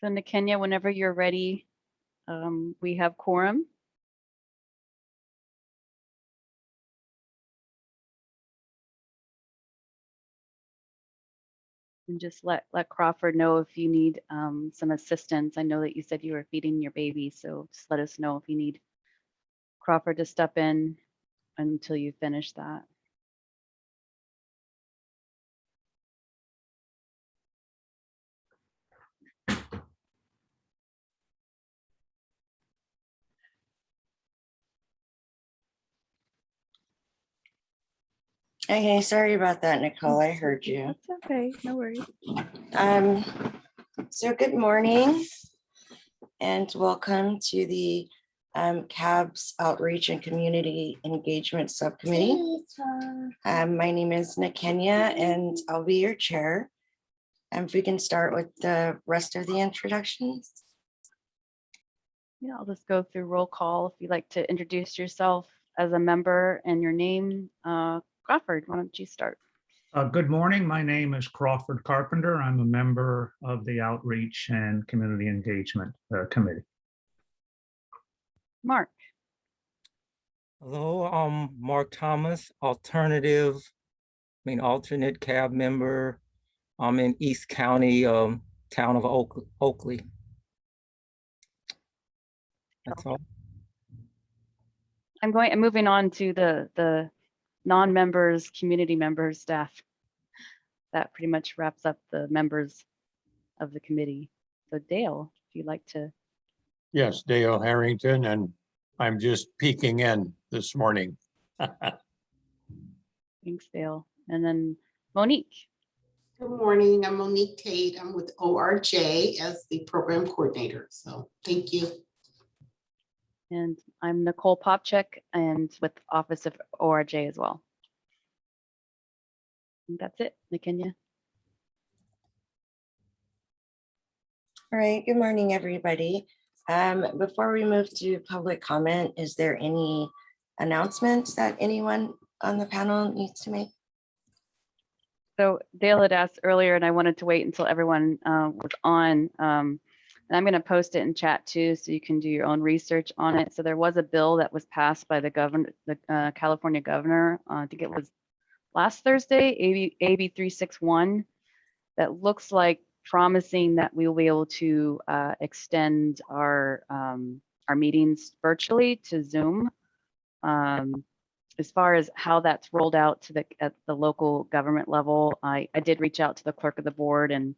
So Nakenya, whenever you're ready, we have quorum. And just let Crawford know if you need some assistance. I know that you said you were feeding your baby, so just let us know if you need Crawford to step in until you finish that. Okay, sorry about that, Nicole. I heard you. That's okay, no worries. So good morning and welcome to the CABS Outreach and Community Engagement Subcommittee. My name is Nakenya and I'll be your chair. If we can start with the rest of the introductions. Yeah, I'll just go through roll call. If you'd like to introduce yourself as a member and your name, Crawford, why don't you start? Good morning. My name is Crawford Carpenter. I'm a member of the Outreach and Community Engagement Committee. Mark. Hello, I'm Mark Thomas, alternate cab member. I'm in East County, town of Oakley. That's all. I'm moving on to the non-members, community members, staff. That pretty much wraps up the members of the committee. So Dale, if you'd like to. Yes, Dale Harrington, and I'm just peeking in this morning. Thanks, Dale. And then Monique. Good morning, I'm Monique Tate. I'm with ORJ as the program coordinator. So thank you. And I'm Nicole Popchek and with Office of ORJ as well. And that's it, Nakenya. All right, good morning, everybody. Before we move to public comment, is there any announcements that anyone on the panel needs to make? So Dale had asked earlier, and I wanted to wait until everyone was on. And I'm going to post it in chat too, so you can do your own research on it. So there was a bill that was passed by the governor, the California governor. I think it was last Thursday, AB 361, that looks like promising that we will be able to extend our meetings virtually to Zoom. As far as how that's rolled out to at the local government level, I did reach out to the clerk of the board, and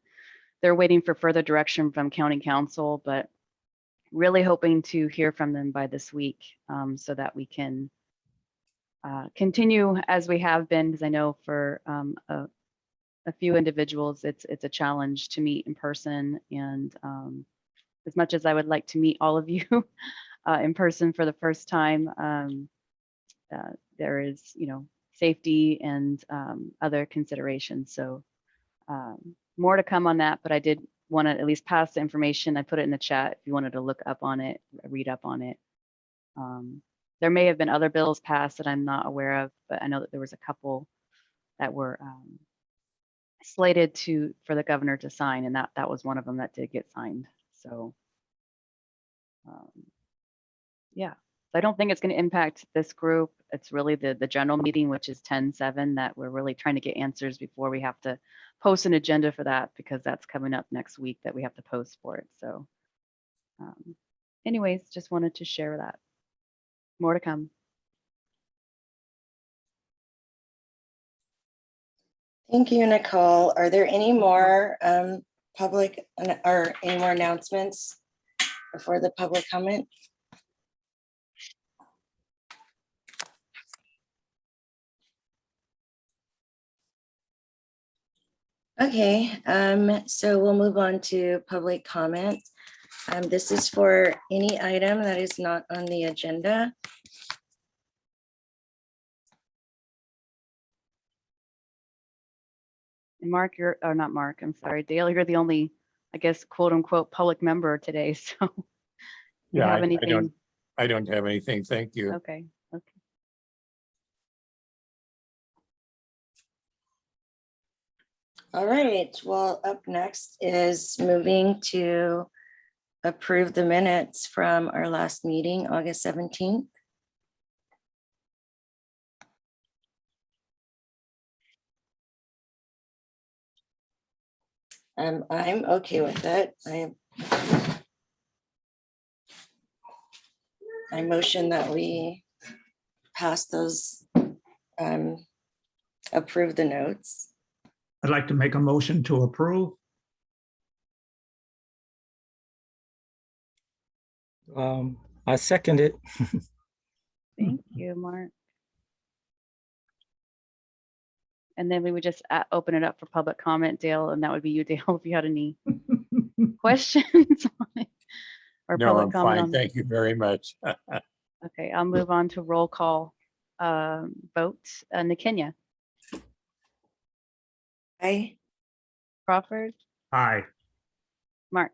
they're waiting for further direction from county council, but really hoping to hear from them by this week so that we can continue as we have been, because I know for a few individuals, it's a challenge to meet in person. And as much as I would like to meet all of you in person for the first time, there is, safety and other considerations. So more to come on that, but I did want to at least pass the information. I put it in the chat if you wanted to look up on it, read up on it. There may have been other bills passed that I'm not aware of, but I know that there was a couple that were slated for the governor to sign, and that was one of them that did get signed. So yeah, I don't think it's going to impact this group. It's really the general meeting, which is 10/7, that we're really trying to get answers before we have to post an agenda for that, because that's coming up next week that we have to post for it. So anyways, just wanted to share that. More to come. Thank you, Nicole. Are there any more public or any more announcements before the public comment? Okay, so we'll move on to public comment. This is for any item that is not on the agenda. And Mark, not Mark, I'm sorry, Dale, you're the only, I guess, quote unquote, public member today. So you Yeah, have anything? I don't have anything. Thank you. Okay. All right, well, up next is moving to approve the minutes from our last meeting, August 17th. I'm okay with that. I motion that we pass those, approve the notes. I'd like to make a motion to approve. I second it. Thank you, Mark. And then we would just open it up for public comment, Dale, and that would be you, Dale, if you had any questions on it. Or No, public I'm comment fine. on. Thank you very much. Okay, I'll move on to roll call vote. Nakenya, Aye. Crawford, Aye. Mark.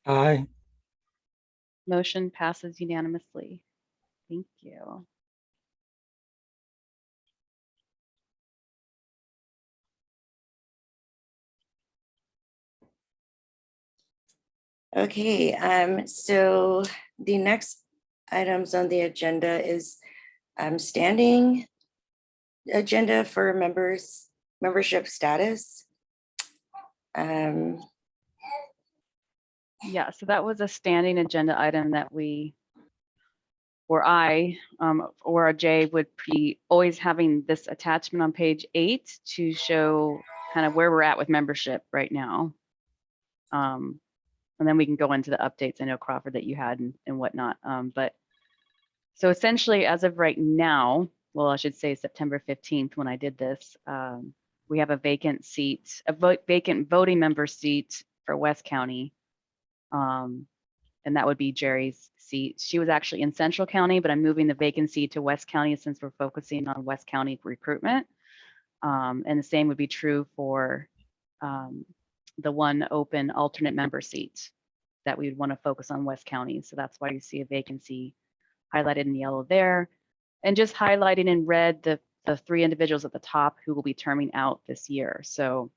Aye. Motion passes unanimously. Thank you. Okay, so the next items on the agenda is standing agenda for membership status. Yeah, so that was a standing agenda item that we, or I, or Jay would be always having this attachment on page 8 to show kind of where we're at with membership right now. And then we can go into the updates. I know, Crawford, that you had and whatnot. But so essentially, as of right now, well, I should say September 15th when I did this, we have a vacant seat, vacant voting member seat for West County. And that would be Jerry's seat. She was actually in Central County, but I'm moving the vacancy to West County since we're focusing on West County recruitment. And the same would be true for the one open alternate member seat that we would want to focus on West County. So that's why you see a vacancy highlighted in yellow there. And just highlighting in red the 3 individuals at the top who will be terming out this year. So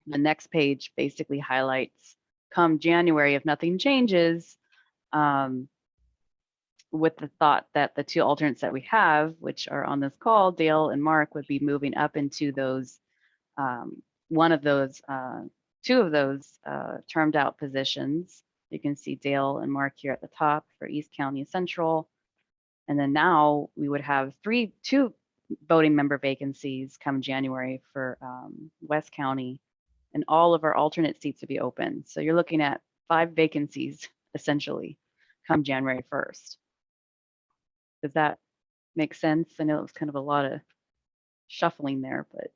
the next page basically highlights come January, if nothing changes, with the thought that the 2 alternates that we have, which are on this call, Dale and Mark, would be moving up into those, one of those, 2 of those termed out positions. You can see Dale and Mark here at the top for East County Central. And then now we would have 2 voting member vacancies come January for West County, and all of our alternate seats would be open. So you're looking at 5 vacancies essentially come January 1st. Does that make sense? I know it was kind of a lot of shuffling there, but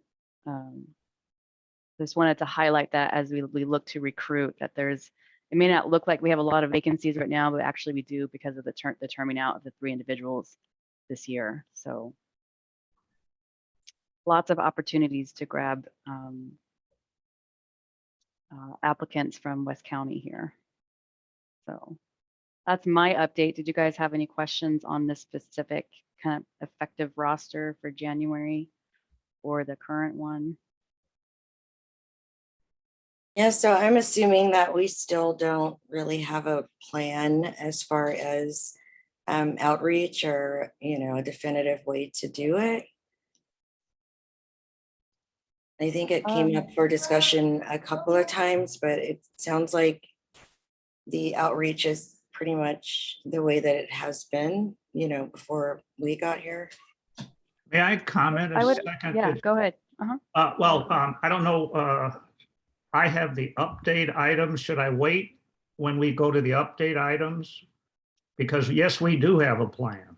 just wanted to highlight that as we look to recruit, that it may not look like we have a lot of vacancies right now, but actually we do because of the terming out of the 3 individuals this year. So lots of opportunities to grab applicants from West County here. So that's my update. Did you guys have any questions on this specific kind of effective roster for January or the current one? Yeah, so I'm assuming that we still don't really have a plan as far as outreach or, a definitive way to do it. I think it came up for discussion a couple of times, but it sounds like the outreach is pretty much the way that it has been, before we got here. May I comment a second? Yeah, go ahead. Well, I don't know. I have the update items. Should I wait when we go to the update items? Because yes, we do have a plan.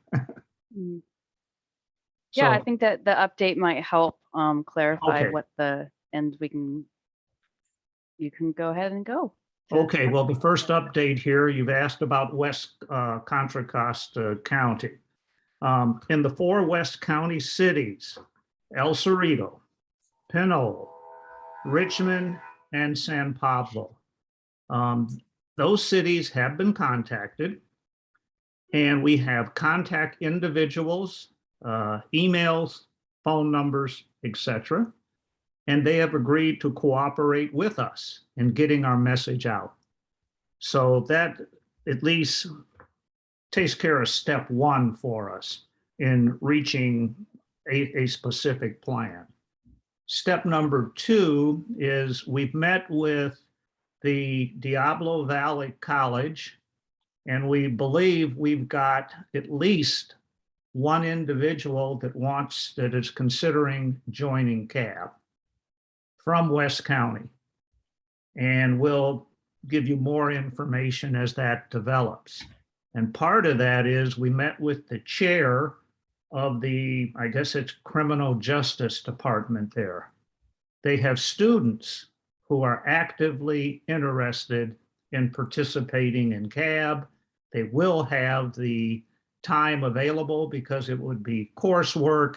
Yeah, I So, think that the update might help clarify Okay. what and you can go ahead and go. okay, well, the first update here, you've asked about West Contra Costa County. In the 4 West County cities, El Cerrito, Pinole, Richmond, and San Pablo. Those cities have been contacted, and we have contact individuals, emails, phone numbers, etc. and they have agreed to cooperate with us in getting our message out. So that at least takes care of step one for us in reaching a specific plan. Step number two is we've met with the Diablo Valley College, and we believe we've got at least one individual that is considering joining CAB from West County. And we'll give you more information as that develops. And part of that is we met with the chair of the, I guess it's Criminal Justice Department there. They have students who are actively interested in participating in CAB. They will have the time available because it would be coursework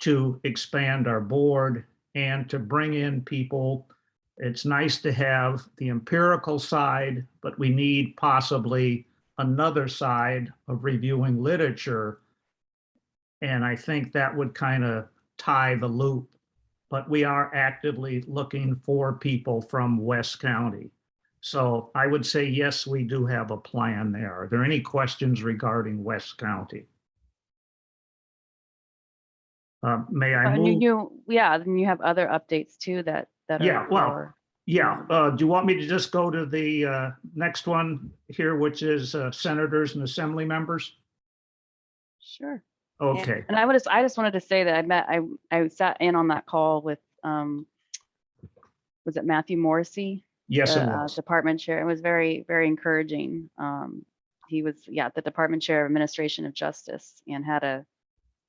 to expand our board and to bring in people. It's nice to have the empirical side, but we need possibly another side of reviewing literature. And I think that would kind of tie the loop. But we are actively looking for people from West County. So I would say, yes, we do have a plan there. Are there any questions regarding West County? May I And move? then you have other updates too that Yeah, are well, more. Yeah, do you want me to just go to the next one here, which is senators and assembly members? Sure. Okay, And I just wanted to say that I sat in on that call with was it Matthew Morrissey, yes, it the was. department chair. It was very, very encouraging. He was, the department chair of administration of justice, and had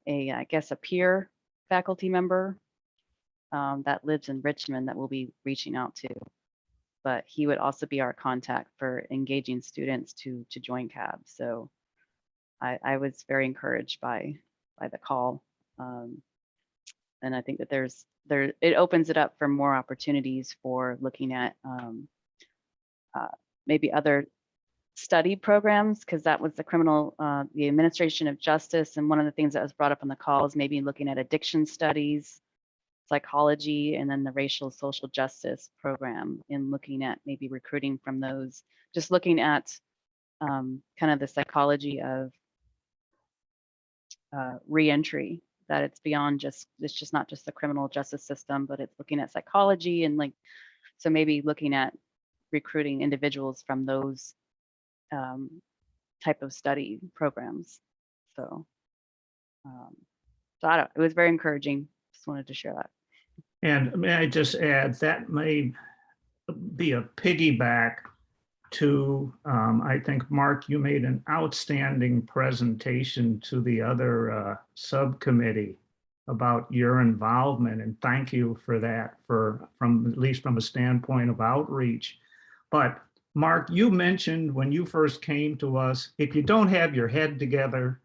I guess a peer faculty member that lives in Richmond that we'll be reaching out to. But he would also be our contact for engaging students to join CAB. So I was very encouraged by the call. And I think that it opens it up for more opportunities for looking at maybe other study programs, because that was the administration of justice. And one of the things that was brought up on the call is maybe looking at addiction studies, psychology, and then the racial social justice program, in looking at maybe recruiting from those, just looking at kind of the psychology of reentry, that it's just not just the criminal justice system, but it's looking at psychology, and so maybe looking at recruiting individuals from those type of study programs. So it was very encouraging. Just wanted to share that. And may I just add, that may be a piggyback to, I think, Mark, you made an outstanding presentation to the other subcommittee about your involvement, and thank you for that, from at least from a standpoint of outreach. But Mark, you mentioned when you first came to us, if you don't have your head together,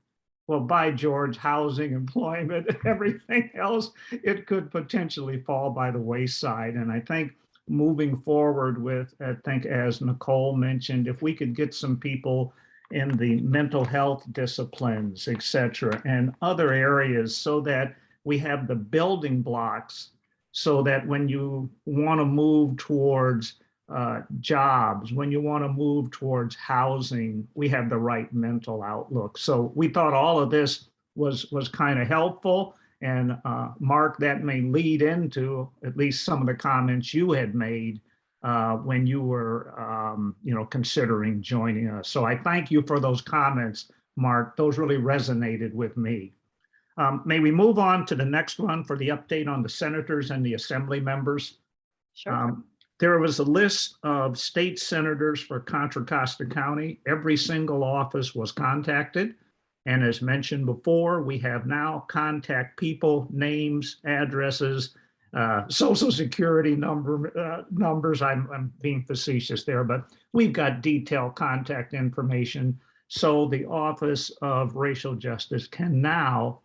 well, by George, housing, employment, everything else, it could potentially fall by the wayside. And I think moving forward with, I think, as Nicole mentioned, if we could get some people in the mental health disciplines, et cetera, and other areas, so that we have the building blocks, so that when you want to move towards jobs, when you want to move towards housing, we have the right mental outlook. So we thought all of this was kind of helpful. And Mark, that may lead into at least some of the comments you had made when you were considering joining us. So I thank you for those comments, Mark. Those really resonated with me. May we move on to the next one for the update on the senators and the assembly members? Sure. There was a list of state senators for Contra Costa County. Every single office was contacted. And as mentioned before, we have now contact people, names, addresses, social security numbers. I'm being facetious there, but we've got detailed contact information. So the Office of Racial Justice can now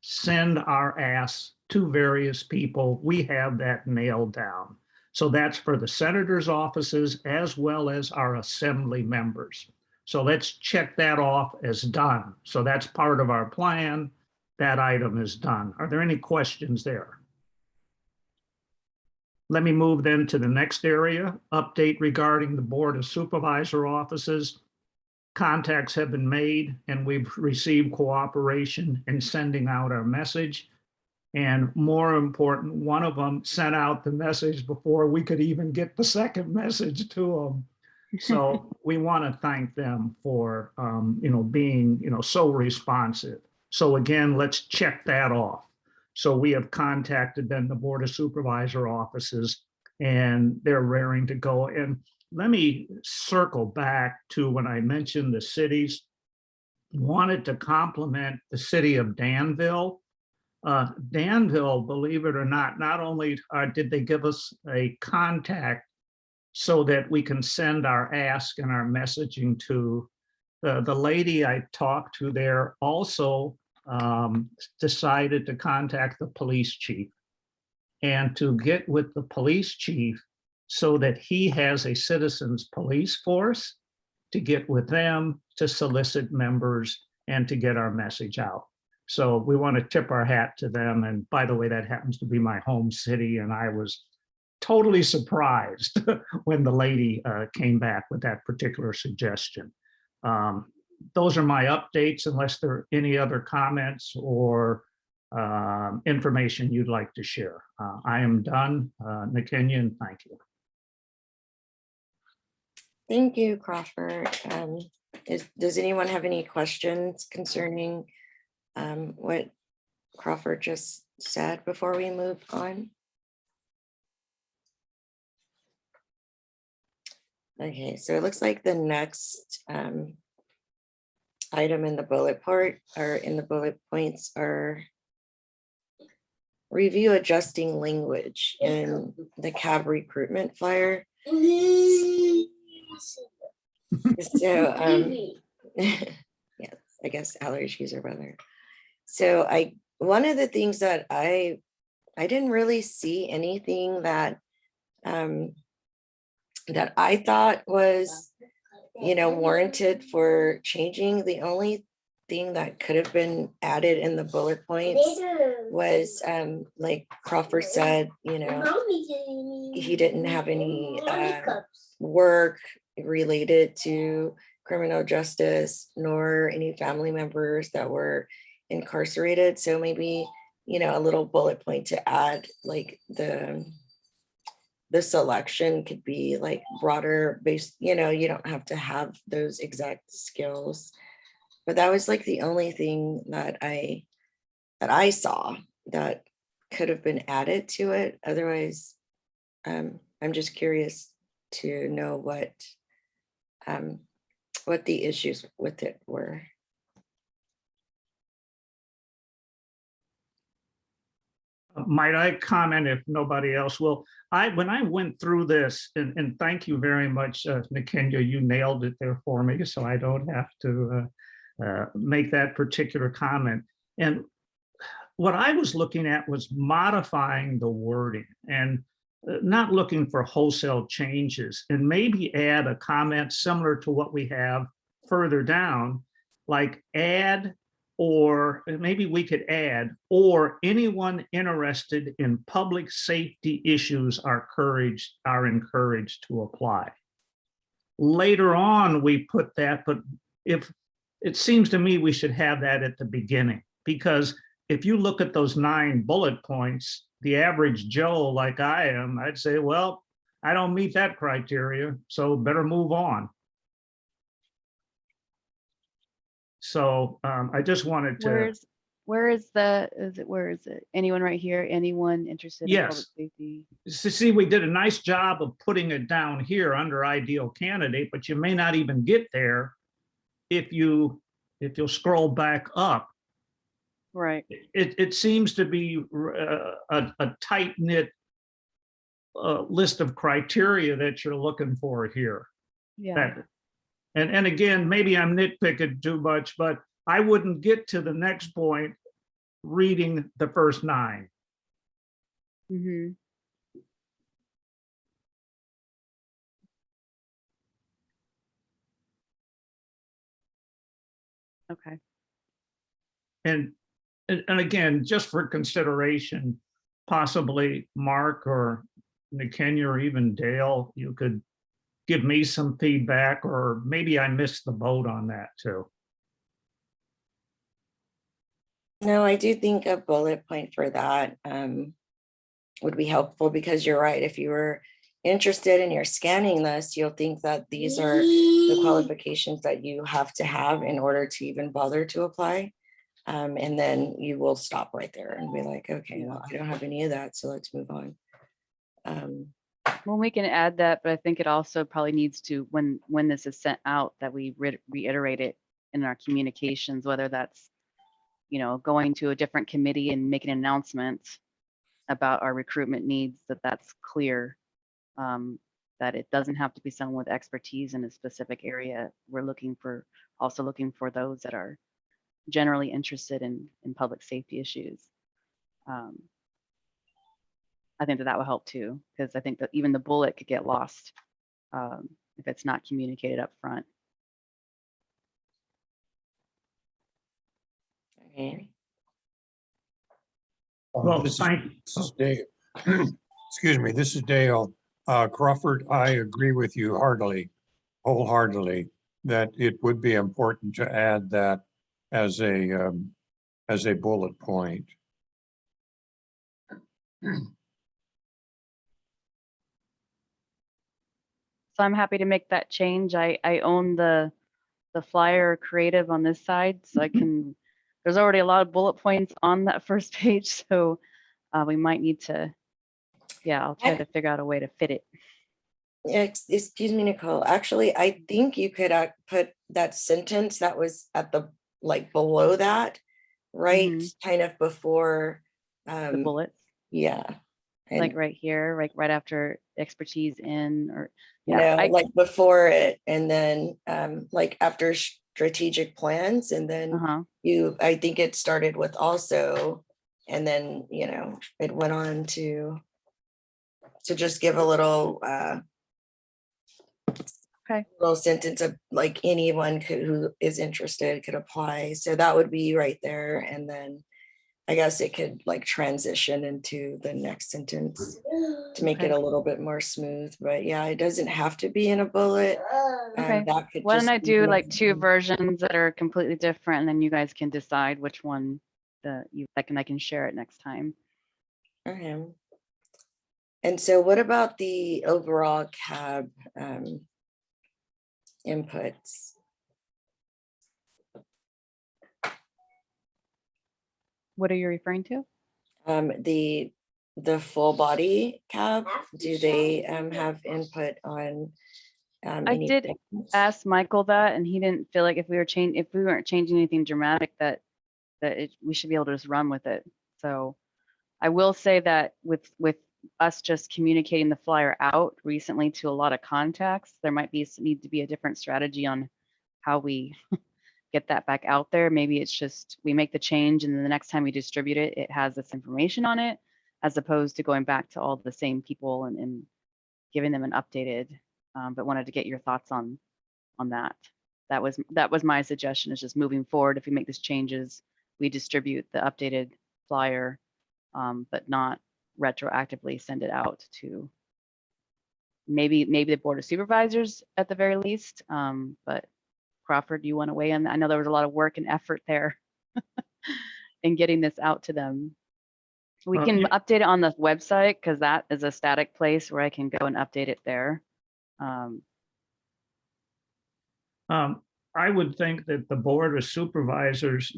send our ask to various people. We have that nailed down. So that's for the senators' offices as well as our assembly members. So let's check that off as done. So that's part of our plan. That item is done. Are there any questions there? Let me move then to the next area, update regarding the Board of Supervisor offices. Contacts have been made and we've received cooperation in sending out our message. And more important, one of them sent out the message before we could even get the second message to them. So we want to thank them for, being, so responsive. So again, let's check that off. So we have contacted then the Board of Supervisor offices and they're raring to go. And let me circle back to when I mentioned the cities. Wanted to compliment the city of Danville. Danville, believe it or not only did they give us a contact so that we can send our ask and our messaging to, the lady I talked to there also decided to contact the police chief and to get with the police chief so that he has a citizens police force to get with them to solicit members and to get our message out. So we want to tip our hat to them. And by the way, that happens to be my home city. And I was totally surprised when the lady came back with that particular suggestion. Those are my updates, unless there are any other comments or information you'd like to share. I am done, Nakenya, and thank you. Thank you, Crawford. Does anyone have any questions concerning what Crawford just said before we move on? Okay, so it looks like the next item in the bullet point or in the bullet points are review adjusting language in the cab recruitment flyer. So yes, I guess allergies or weather. So one of the things that I didn't really see anything that that I thought was, warranted for changing. The only thing that could have been added in the bullet points was, like Crawford said, he didn't have any work related to criminal justice, nor any family members that were incarcerated. So maybe, a little bullet point to add, like the selection could be like broader based, you don't have to have those exact skills. But that was like the only thing that I saw that could have been added to it. Otherwise, I'm just curious to know what the issues with it were. Might I comment if nobody else will? When I went through this, and thank you very much, Nakenya, you nailed it there for me, so I don't have to make that particular comment. And what I was looking at was modifying the wording and not looking for wholesale changes, and maybe add a comment similar to what we have further down, like add, or maybe we could add, or anyone interested in public safety issues are encouraged to apply. Later on, we put that, but if it seems to me we should have that at the beginning, because if you look at those 9 bullet points, the average Joe like I am, I'd say, well, I don't meet that criteria, so better move on. So I just wanted to. Where is it? Anyone right here? Anyone interested in public safety? See, we did a nice job of putting it down here under ideal candidate, but you may not even get there if you'll scroll back up. Right. It seems to be a tight-knit list of criteria that you're looking for here. Yeah. And again, maybe I'm nitpicking too much, but I wouldn't get to the next point reading the first 9. Mm-hmm. Okay. And again, just for consideration, possibly Mark or Kenya or even Dale, you could give me some feedback, or maybe I missed the boat on that too. No, I do think a bullet point for that would be helpful, because you're right. If you were interested and you're scanning this, you'll think that these are the qualifications that you have to have in order to even bother to apply. And then you will stop right there and be like, okay, well, I don't have any of that, so let's move on. Well, we can add that, but I think it also probably needs to, when this is sent out, that we reiterate it in our communications, whether that's, you know, going to a different committee and making an announcement about our recruitment needs, that's clear. That it doesn't have to be someone with expertise in a specific area. We're also looking for those that are generally interested in public safety issues. I think that will help too, because I think that even the bullet could get lost if it's not communicated up front. Okay. Well, This thank is Dale. Excuse me, this is Dale. Crawford, I agree with you wholeheartedly, that it would be important to add that as a bullet point. So I'm happy to make that change. I own the flyer creative on this side, so I can, there's already a lot of bullet points on that first page, so we might need to, yeah, I'll try to figure out a way to fit it. Excuse me, Nicole. Actually, I think you could put that sentence that was at the, like, below that, right? Kind of before. The bullets, Yeah. like And right here, like right after expertise in, or no, yeah, like before it, and then like after strategic plans, and then I think it started with also, and then, you know, it went on to just give a little little sentence of like anyone who is interested could apply. So that would be right there. And then I guess it could like transition into the next sentence to make it a little bit more smooth. But yeah, it doesn't have to be in a bullet. Okay. That could Why don't just I be do an like 2 example. versions that are completely different, and then you guys can decide which one I can share it next time. Okay. And so what about the overall CAB inputs? What are you referring to? The full body CAB, do they have input on I any did things? ask Michael that, and he didn't feel like if we weren't changing anything dramatic, that we should be able to just run with it. So I will say that with us just communicating the flyer out recently to a lot of contacts, there might need to be a different strategy on how we get that back out there. Maybe it's just we make the change, and then the next time we distribute it, it has this information on it, as opposed to going back to all the same people and giving them an updated. But wanted to get your thoughts on that. That was my suggestion, is just moving forward. If we make these changes, we distribute the updated flyer, but not retroactively send it out to maybe the Board of Supervisors at the very least. But Crawford, do you want to weigh in? I know there was a lot of work and effort there in getting this out to them. We can update it on the website, because that is a static place where I can go and update it there. I would think that the Board of Supervisors,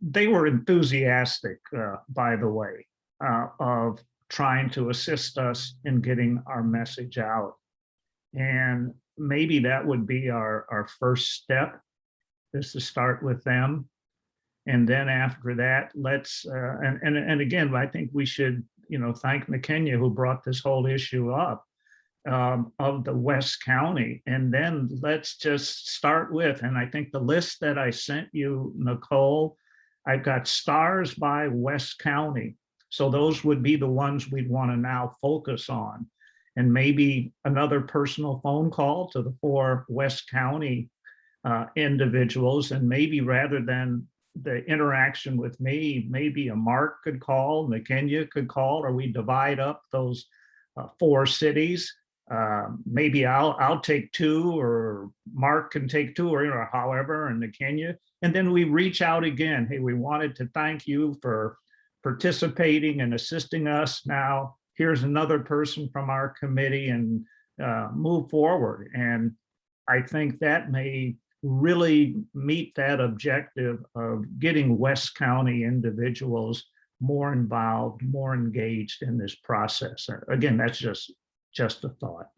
they were enthusiastic, by the way, of trying to assist us in getting our message out. And maybe that would be our first step, is to start with them. And then after that, let's, and again, I think we should, you know, thank McKenya, who brought this whole issue up, of the West County. And then let's just start with, and I think the list that I sent you, Nicole, I've got stars by West County. So those would be the ones we'd want to now focus on. And maybe another personal phone call to the 4 West County individuals. And maybe rather than the interaction with me, maybe a Mark could call, McKenya could call, or we divide up those 4 cities. Maybe I'll take 2, or Mark can take 2, or however, and Kenya. And then we reach out again. Hey, we wanted to thank you for participating and assisting us. Now, here's another person from our committee, and move forward. And I think that may really meet that objective of getting West County individuals more involved, more engaged in this process. Again, that's just a thought.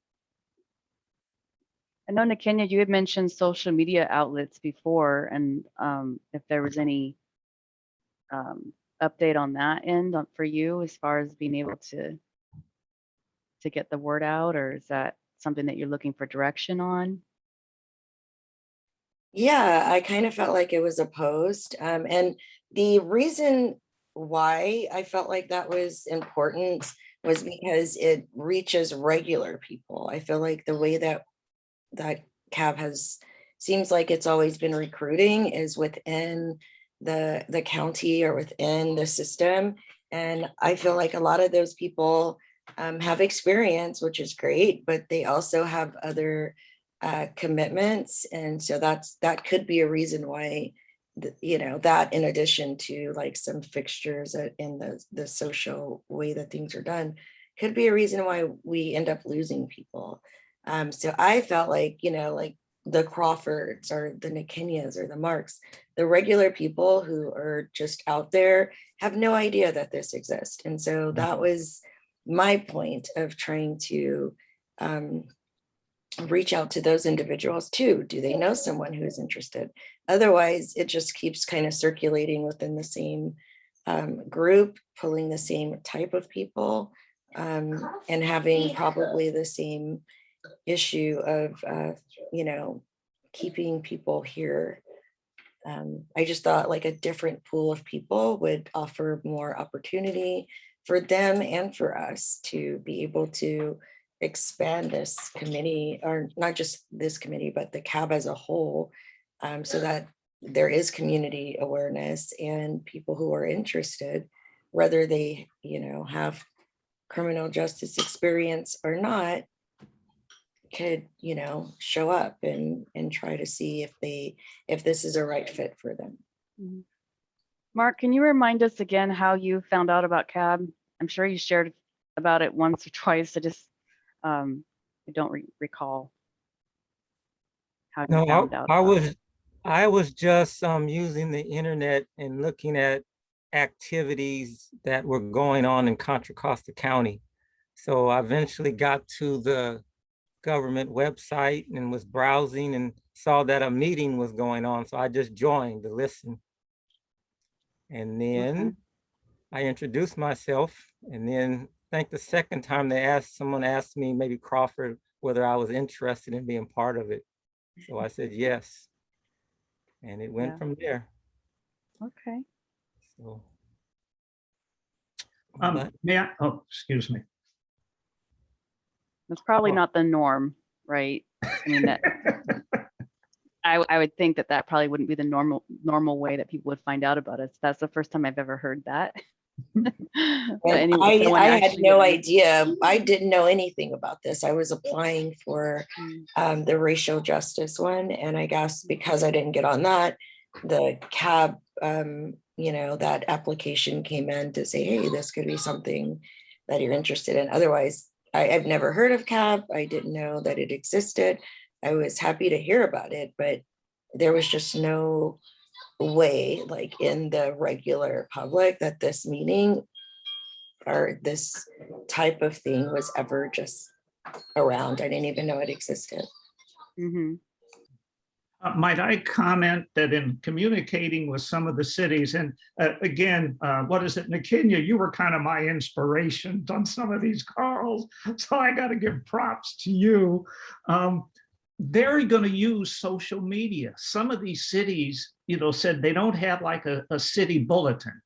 I know, Nakenya, you had mentioned social media outlets before, and if there was any update on that end for you as far as being able to get the word out, or is that something that you're looking for direction on? Yeah, I kind of felt like it was opposed. And the reason why I felt like that was important was because it reaches regular people. I feel like the way that CAB seems like it's always been recruiting is within the county or within the system. And I feel like a lot of those people have experience, which is great, but they also have other commitments. And so that could be a reason why, that in addition to like some fixtures in the social way that things are done, could be a reason why we end up losing people. So I felt like, like the Crawfords or the Nakenyas or the Marks, the regular people who are just out there have no idea that this exists. And so that was my point of trying to reach out to those individuals too. Do they know someone who's interested? Otherwise, it just keeps kind of circulating within the same group, pulling the same type of people, and having probably the same issue of, keeping people here. I just thought like a different pool of people would offer more opportunity for them and for us to be able to expand this committee, or not just this committee, but the CAB as a whole, so that there is community awareness and people who are interested, whether they, have criminal justice experience or not, could, show up and try to see if this is a right fit for them. Mhm. Mark, can you remind us again how you found out about CAB? I'm sure you shared about it once or twice. I don't recall how you No, found out. I was just using the internet and looking at activities that were going on in Contra Costa County. So I eventually got to the government website and was browsing and saw that a meeting was going on. So I just joined to listen. And then I introduced myself, and then I think the second time someone asked me, maybe Crawford, whether I was interested in being part of it. So I said yes. And it went from there. Okay. So Excuse me. That's probably not the norm, right? I mean, that I would think that probably wouldn't be the normal way that people would find out about us. That's the first time I've ever heard that. But anyway, I had no idea. I didn't know anything about this. I was applying for the racial justice one. And I guess because I didn't get on that, the CAB, that application came in to say, hey, this could be something that you're interested in. Otherwise, I've never heard of CAB. I didn't know that it existed. I was happy to hear about it, but there was just no way, like in the regular public, that this meeting or this type of thing was ever just around. I didn't even know it existed. Mm-hmm. Might I comment that in communicating with some of the cities, and again, what is it, Nakenya, you were kind of my inspiration on some of these calls, so I got to give props to you. They're going to use social media. Some of these cities, said they don't have like a city bulletin,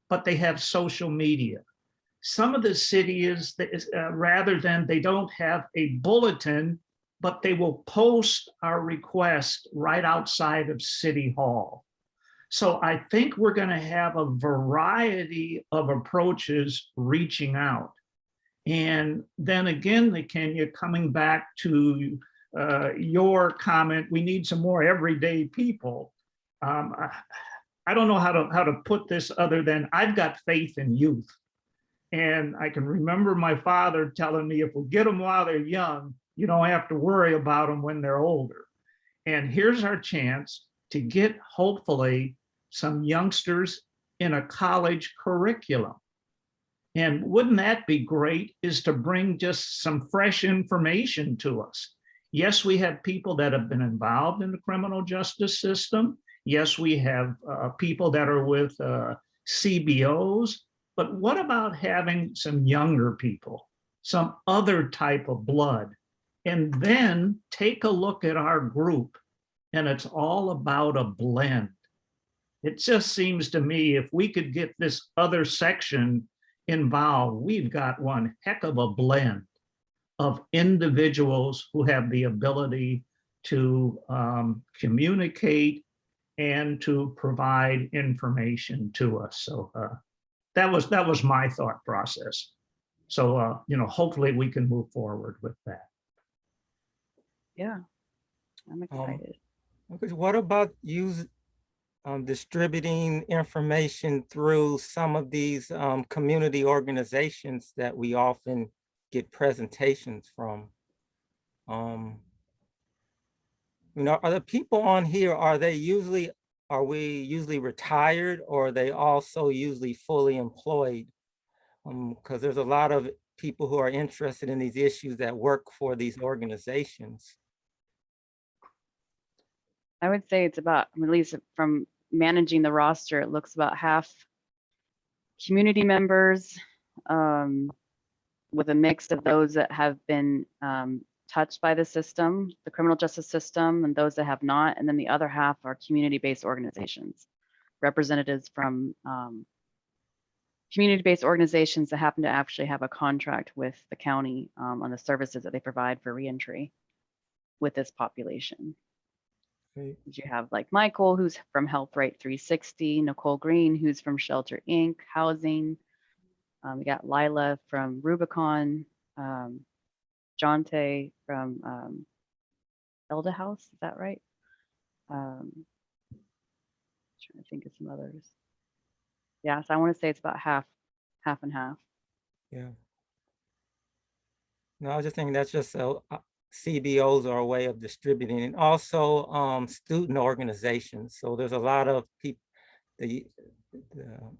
but they have social media. Some of the cities, rather than they don't have a bulletin, but they will post our request right outside of City Hall. So I think we're going to have a variety of approaches reaching out. And then again, Kenya, coming back to your comment, we need some more everyday people. I don't know how to put this other than I've got faith in youth. And I can remember my father telling me, if we get them while they're young, you don't have to worry about them when they're older. And here's our chance to get, hopefully, some youngsters in a college curriculum. And wouldn't that be great, is to bring just some fresh information to us. Yes, we have people that have been involved in the criminal justice system. Yes, we have people that are with CBOs. But what about having some younger people, some other type of blood? And then take a look at our group, and it's all about a blend. It just seems to me if we could get this other section involved, we've got one heck of a blend of individuals who have the ability to communicate and to provide information to us. So that was my thought process. So hopefully we can move forward with that. Yeah, I'm excited. Okay, what about distributing information through some of these community organizations that we often get presentations from? Are the people on here, are we usually retired, or are they also usually fully employed? Because there's a lot of people who are interested in these issues that work for these organizations. I would say it's about, at least from managing the roster, it looks about half community members, with a mix of those that have been touched by the system, the criminal justice system, and those that have not. And then the other half are community-based organizations, representatives from community-based organizations that happen to actually have a contract with the county on the services that they provide for reentry with this population. Okay. You have like Michael, who's from Health Right 360, Nicole Green, who's from Shelter Inc., Housing. We got Lila from Rubicon, Jonte from Elda House, is that right? Trying to think of some others. Yeah, so I want to say it's about half and half. Yeah. No, I was just thinking that's just CBOs are a way of distributing, and also student organizations. So there's a lot of people, the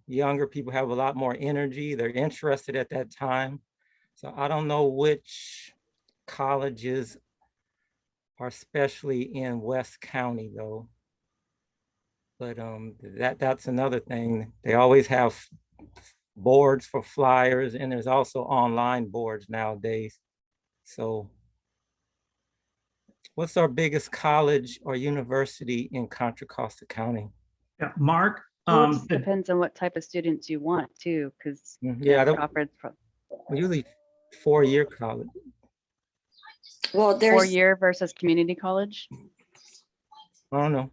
younger people have a lot more energy. They're interested at that time. So I don't know which colleges are especially in West County though. But that's another thing. They always have boards for flyers, and there's also online boards nowadays. So what's our biggest college or university in Contra Costa County? Yeah, Mark. Well, it depends on what type of students you want too, because Yeah, usually 4-year college. Well, there's 4-year versus community college. I don't know.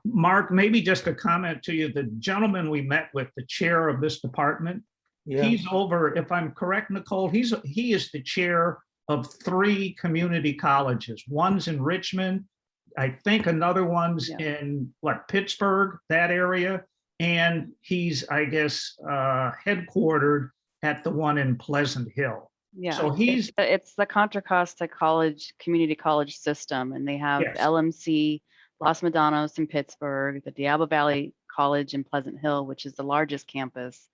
Mark, maybe just a comment to you. The gentleman we met with, the chair of this department, Yeah. he's over, if I'm correct, Nicole, he is the chair of 3 community colleges. One's in Richmond, I think another one's in Pittsburgh, that area. And he's, I guess, headquartered at the one in Pleasant Hill. Yeah, So it's the Contra Costa College community college system, and they have Yes. LMC, Los Medanos in Pittsburgh, the Diablo Valley College in Pleasant Hill, which is the largest campus,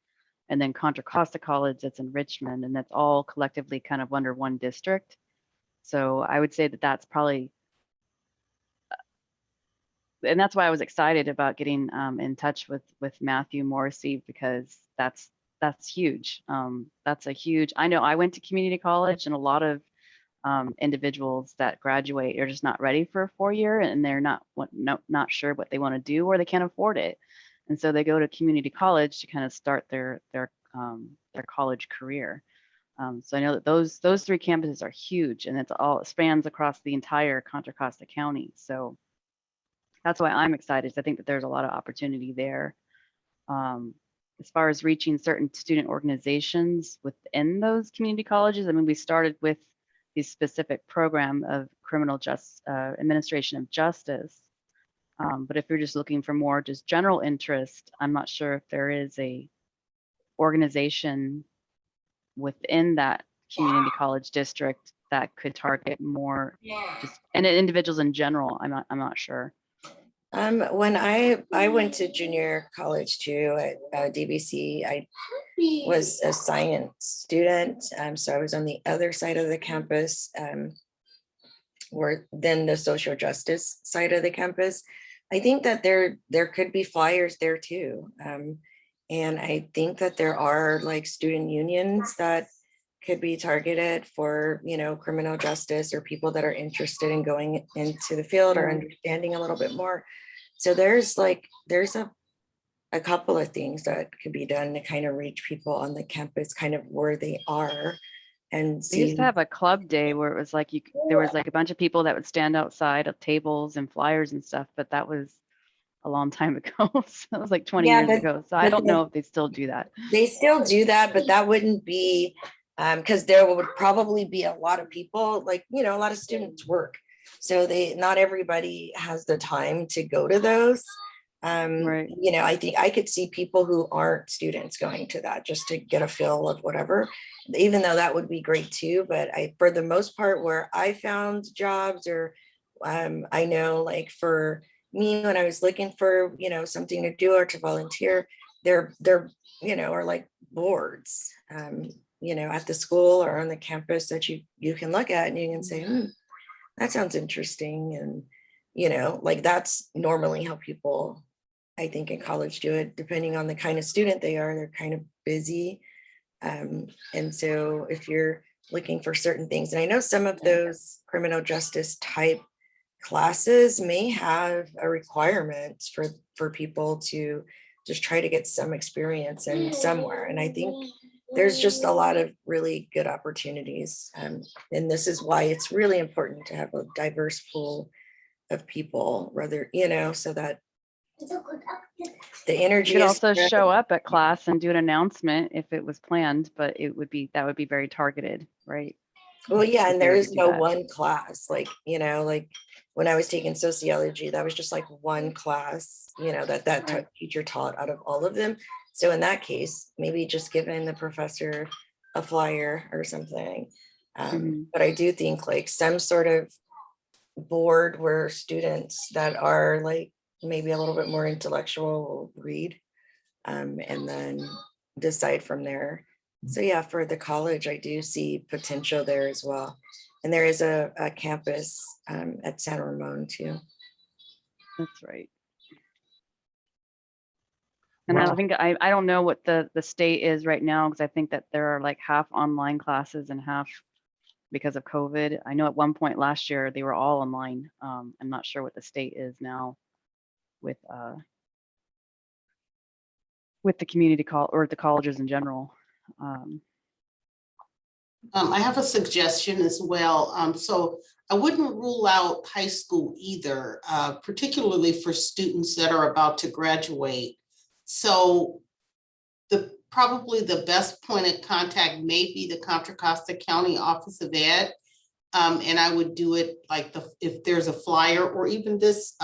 and then Contra Costa College that's in Richmond, and that's all collectively kind of under one district. So I would say that that's probably, and that's why I was excited about getting in touch with Matthew Morrissey, because that's huge. That's a huge, I know I went to community college, and a lot of individuals that graduate are just not ready for a 4-year, and they're not sure what they want to do, or they can't afford it. And so they go to community college to kind of start their college career. So I know that those 3 campuses are huge, and it spans across the entire Contra Costa County. So that's why I'm excited. I think that there's a lot of opportunity there. as far as reaching certain student organizations within those community colleges, I mean, we started with the specific program of administration of justice. But if you're just looking for more just general interest, I'm not sure if there is a organization within that community college district that could target more just and individuals in general. I'm not sure. When I went to junior college too at DBC, I was a science student. So I was on the other side of the campus, or then the social justice side of the campus. I think that there could be flyers there too. And I think that there are like student unions that could be targeted for, you know, criminal justice or people that are interested in going into the field or understanding a little bit more. So there's a couple of things that could be done to kind of reach people on the campus, kind of where they are. And We used see, to have a club day where it was like there was like a bunch of people that would stand outside of tables and flyers and stuff, but that was a long time ago. So that was like 20 Yeah, years ago. So I don't know if they still do that. they still do that, but that wouldn't be, because there would probably be a lot of people, like, you know, a lot of students work. So not everybody has the time to go to those. Right. You know, I think I could see people who aren't students going to that just to get a feel of whatever, even though that would be great too. But for the most part, where I found jobs, or I know like for me, when I was looking for, you know, something to do or to volunteer, they're, you know, or like boards, you know, at the school or on the campus that you can look at and you can say, that sounds interesting. And, you know, like that's normally how people, I think, in college do it, depending on the kind of student they are. They're kind of busy. And so if you're looking for certain things, and I know some of those criminal justice type classes may have a requirement for people to just try to get some experience in somewhere. And I think there's just a lot of really good opportunities. And this is why it's really important to have a diverse pool of people, rather, you know, so that the energy You could is also spread. show up at class and do an announcement if it was planned, but that would be very targeted, right? Well, yeah, if and you there were to is do no that. one class, like, you know, like when I was taking sociology, that was just like one class, you know, that Right. teacher taught out of all of them. So in that case, maybe just giving the professor a flyer or something. Mhm. But I do think like some sort of board where students that are like maybe a little bit more intellectual will read, and then decide from there. So yeah, for the college, I do see potential there as well. And there is a campus at San Ramon too. That's right. And Well, I think I don't know what the state is right now, because I think that there are like half online classes and half because of COVID. I know at one point last year they were all online. I'm not sure what the state is now with the community or the colleges in general. I have a suggestion as well. So I wouldn't rule out high school either, particularly for students that are about to graduate. So probably the best point of contact may be the Contra Costa County Office of Ed. And I would do it like if there's a flyer, or even this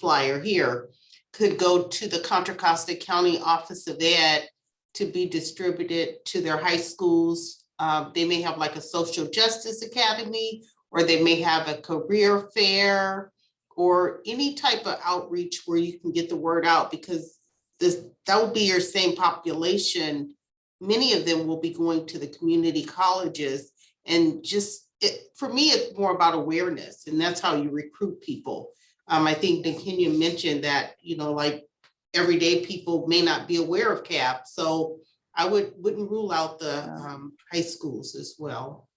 flyer here could go to the Contra Costa County Office of Ed to be distributed to their high schools. They may have like a social justice academy, or they may have a career fair, or any type of outreach where you can get the word out, because that will be your same population. Many of them will be going to the community colleges, and for me, it's more about awareness, and that's how you recruit people. I think Kenya mentioned that, you know, like everyday people may not be aware of CAP, so I wouldn't rule out the high schools as well.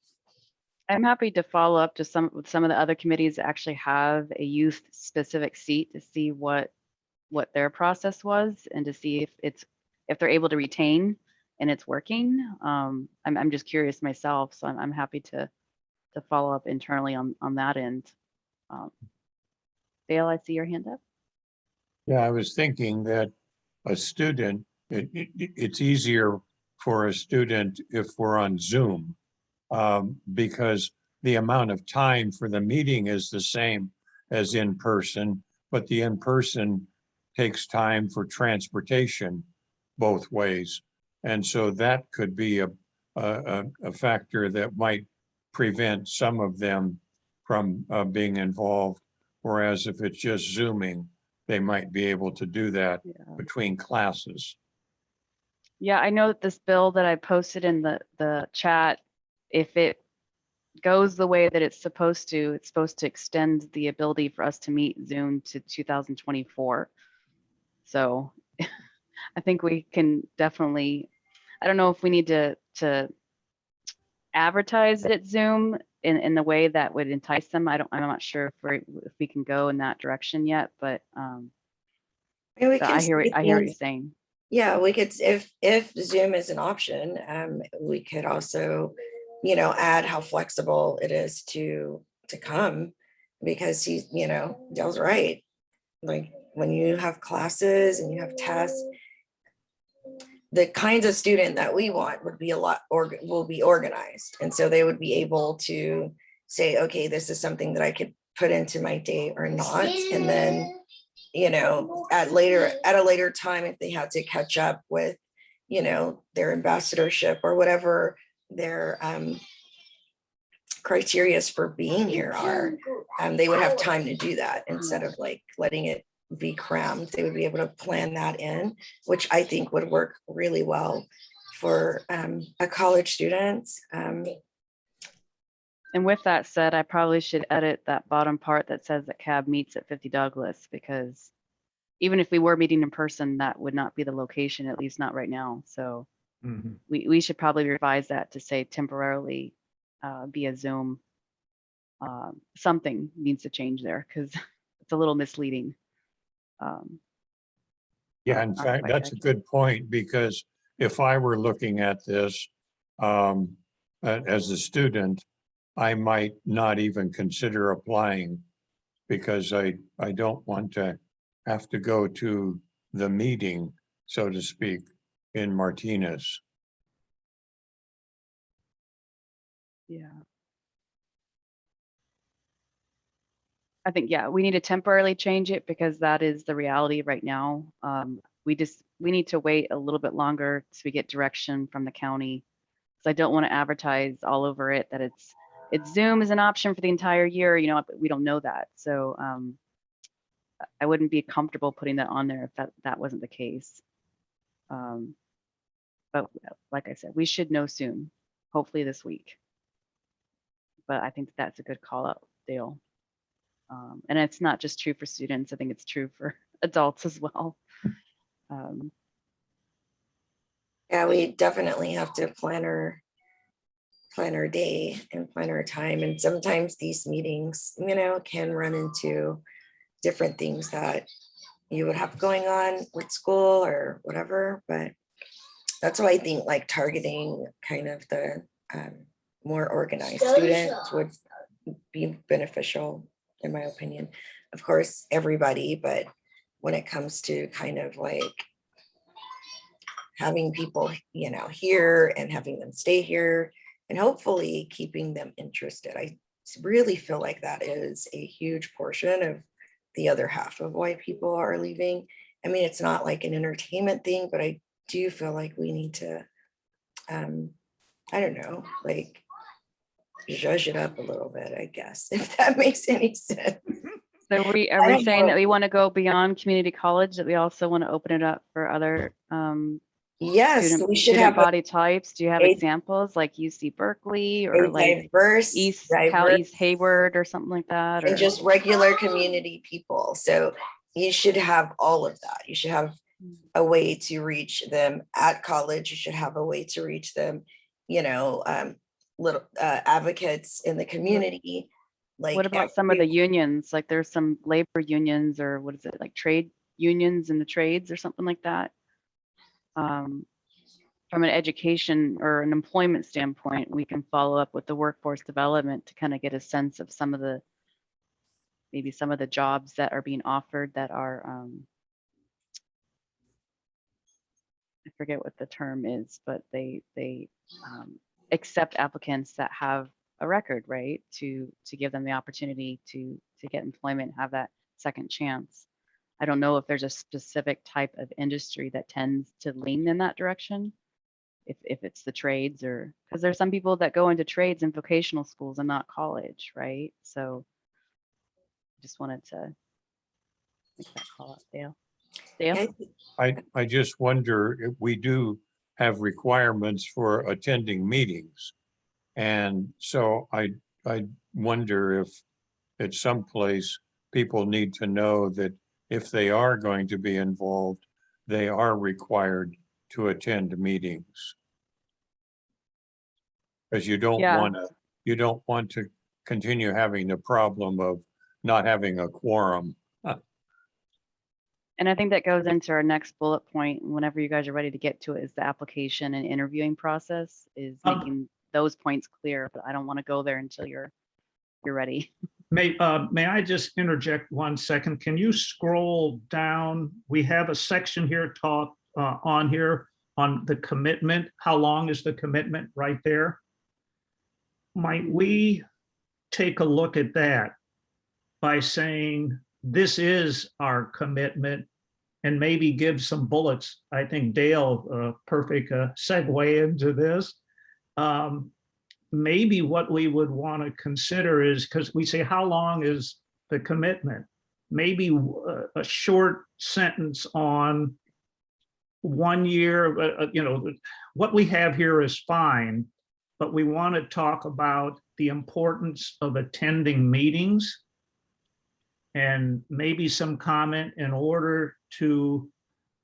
I'm happy to follow up to some of the other committees that actually have a youth specific seat to see what their process was, and to see if they're able to retain and it's working. I'm just curious myself, so I'm happy to follow up internally on that end. Dale, I see your hand up. Yeah, I was thinking that a student, it's easier for a student if we're on Zoom, because the amount of time for the meeting is the same as in person, but the in-person takes time for transportation both ways. And so that could be a factor that might prevent some of them from being involved. Whereas if it's just Zooming, they might be able to do that Yeah. between classes. Yeah, I know that this bill that I posted in the chat, if it goes the way that it's supposed to extend the ability for us to meet Zoom to 2024. So I think we can definitely, I don't know if we need to advertise it Zoom in the way that would entice them. I'm not sure if we can go in that direction yet, but And we I hear say what you're things- saying. Yeah, we could, if Zoom is an option, we could also, add how flexible it is to come. Because Dale's right. Like when you have classes and you have tests, the kinds of student that we want would be will be organized. And so they would be able to say, okay, this is something that I could put into my day or not. And then, at a later time, if they had to catch up with, their ambassadorship or whatever their criterias for being here are, they would have time to do that instead of like letting it be crammed. They would be able to plan that in, which I think would work really well for a college student. And with that said, I probably should edit that bottom part that says that CAB meets at 50 Douglas, because even if we were meeting in person, that would not be the location, at least not right now. So Mhm. we should probably revise that to say temporarily via Zoom. Something needs to change there because it's a little misleading. Yeah, in Not fact, quite that's a accurate. good point, because if I were looking at this as a student, I might not even consider applying, because I don't want to have to go to the meeting, so to speak, in Martinez. Yeah. I think, yeah, we need to temporarily change it because that is the reality right now. We need to wait a little bit longer so we get direction from the county. So I don't want to advertise all over it that it's Zoom is an option for the entire year, but we don't know that. So I wouldn't be comfortable putting that on there if that wasn't the case. But like I said, we should know soon, hopefully this week. But I think that's a good call out, Dale. And it's not just true for students. I think it's true for adults as well. Yeah, we definitely have to plan our day and plan our time. And sometimes these meetings, can run into different things that you would have going on with school or whatever. But that's why I think like targeting kind of the more organized students would be beneficial, in my opinion. Of course, everybody, but when it comes to kind of like having people, here and having them stay here and hopefully keeping them interested. I really feel like that is a huge portion of the other half of why people are leaving. I mean, it's not like an entertainment thing, but I do feel like we need to, I don't know, like zhuzh it up a little bit, I guess, if that makes any sense. So are we don't saying know. that we want to go beyond community college, that we also want to open it up for other Yes, we should student have body types? Do you have a- examples like UC Berkeley or a like diverse, Cal East Hayward or something like that? Or and just regular community people. So you should have all of that. You should have a way to reach them at college. You should have a way to reach them, little advocates in the community. Like, what about some of the unions? Like there's some labor unions, or what is it, like trade unions in the trades or something like that? From an education or an employment standpoint, we can follow up with the workforce development to kind of get a sense of maybe some of the jobs that are being offered that are I forget what the term is, but they accept applicants that have a record, right? To give them the opportunity to get employment, have that second chance. I don't know if there's a specific type of industry that tends to lean in that direction. If it's the trades, or because there's some people that go into trades and vocational schools and not college, right? So just wanted to make that call out. Dale? Dale? I just wonder if we do have requirements for attending meetings. And so I wonder if at some place people need to know that if they are going to be involved, they are required to attend meetings. Because you don't Yeah. want to continue having the problem of not having a quorum. And I think that goes into our next bullet point. Whenever you guys are ready to get to it, is the application and interviewing process, is making those points clear. But I don't want to go there until you're ready. May I just interject 1 second? Can you scroll down? We have a section here on here on the commitment. How long is the commitment right there? Might we take a look at that by saying this is our commitment, and maybe give some bullets? I think Dale, perfect segue into this. Maybe what we would want to consider is, because we say, how long is the commitment? Maybe a short sentence on 1 year, what we have here is fine, but we want to talk about the importance of attending meetings, and maybe some comment in order to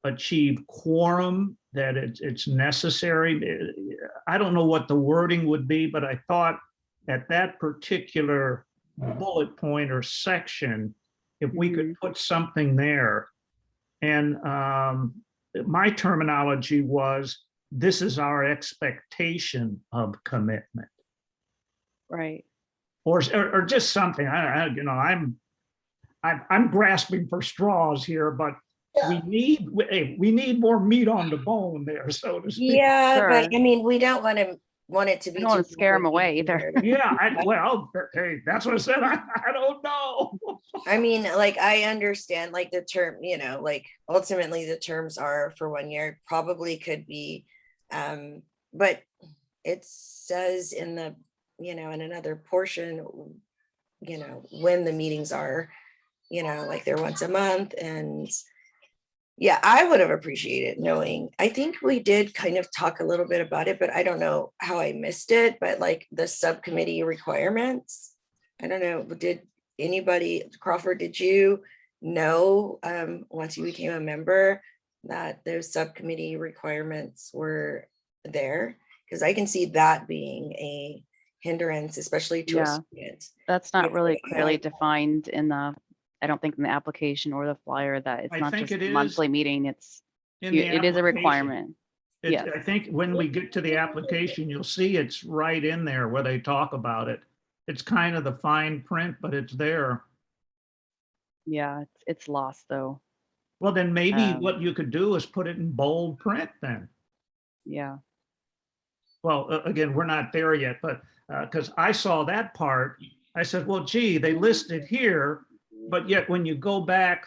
achieve quorum, that it's necessary. I don't know what the wording would be, but I thought at that particular bullet point or section, if we could put something there. And my terminology was, this is our expectation of commitment. Right. Or just something. I'm grasping for straws here, but we need more meat on the bone there, so to speak. Yeah, but Sure. I mean, we don't want it to be. I don't want to too scare them away either. Yeah, hey, that's what I said. I don't know. I mean, like, I understand, like, the term, like, ultimately the terms are for 1 year, probably could be, but it says in the, in another portion, when the meetings are, like they're once a month. And yeah, I would have appreciated knowing. I think we did kind of talk a little bit about it, but I don't know how I missed it. But like the subcommittee requirements, I don't know, did anybody, Crawford, did you know, once you became a member, that those subcommittee requirements were there? Because I can see that being a hindrance, especially to a student. That's not If really they clearly have- defined in the, I don't think in the application or the flyer, that it's I not think just it a is monthly meeting, In the it is a application. requirement. Yes. I think when we get to the application, you'll see it's right in there where they talk about it. It's kind of the fine print, but it's there. Yeah, it's lost though. Well, then maybe what you could do is put it in bold print then. Yeah. Well, again, we're not there yet, but because I saw that part, I said, well, gee, they listed here, but yet when you go back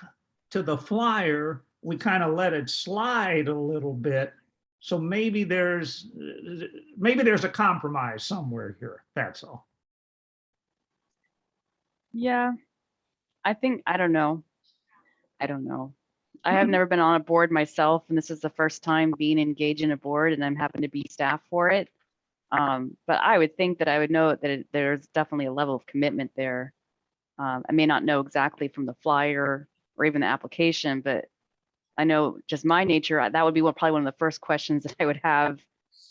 to the flyer, we kind of let it slide a little bit. So maybe there's a compromise somewhere here. That's all. Yeah. I don't know. I have never been on a board myself, and this is the first time being engaged in a board, and I'm happen to be staff for it. But I would think that I would know that there's definitely a level of commitment there. I may not know exactly from the flyer or even the application, but I know just my nature, that would be probably one of the first questions that I would have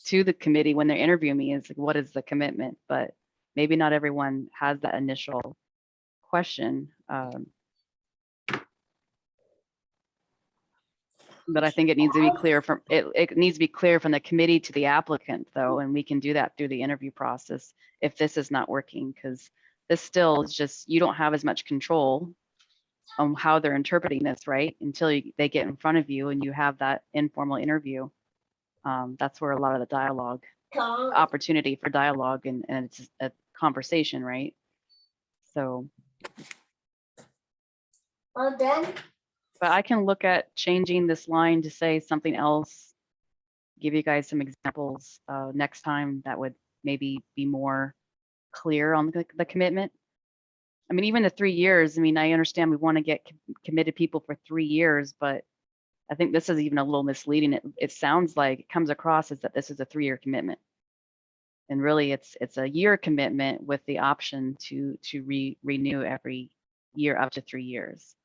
to the committee when they're interviewing me is, like, what is the commitment? But maybe not everyone has that initial question. But I think it needs to be clear from it needs to be clear from the committee to the applicant though, and we can do that through the interview process if this is not working, because this still is just, you don't have as much control on how they're interpreting this, right? Until they get in front of you and you have that informal interview. That's where a lot of the dialogue, opportunity for dialogue, and it's a conversation, right? So, Well done. but I can look at changing this line to say something else, give you guys some examples next time that would maybe be more clear on the commitment. I mean, even the 3 years, I mean, I understand we want to get committed people for 3 years, but I think this is even a little misleading. It sounds like, it comes across as that this is a 3-year commitment. And really it's a year commitment with the option to renew every year up to 3 years.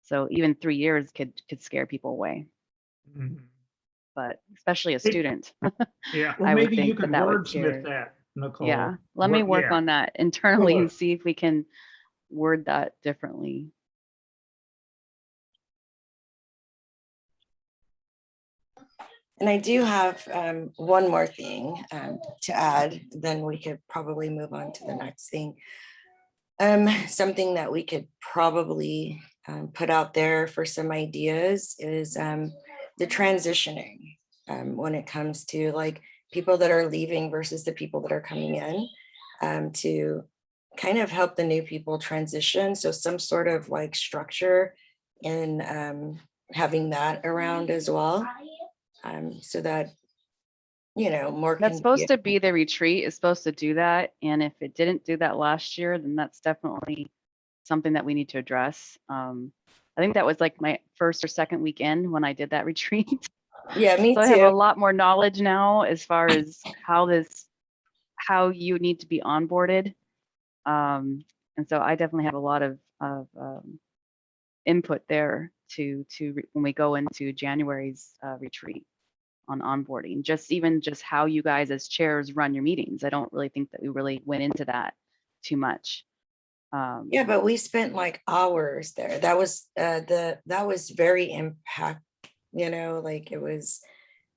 So even 3 years could scare people away, Mhm. but especially a student. Yeah, I well, would maybe you think can that would wordsmith scare. that, Nicole. Yeah, let me work Yeah. on that internally and Good. see if we can word that differently. And I do have one more thing to add, then we could probably move on to the next thing. Something that we could probably put out there for some ideas is the transitioning when it comes to like people that are leaving versus the people that are coming in, to kind of help the new people transition. So some sort of like structure in having that around as well. So that, you know, more That's can supposed to be the retreat is supposed to do that. And if it didn't do that last year, then that's definitely something that we need to address. I think that was like my first or second weekend when I did that retreat. Yeah, me So I have a too. lot more knowledge now as far as how you need to be onboarded. And so I definitely have a lot of input there when we go into January's retreat on onboarding, just how you guys as chairs run your meetings. I don't really think that we really went into that too much. Yeah, but we spent like hours there. That was that was very impact, you know, like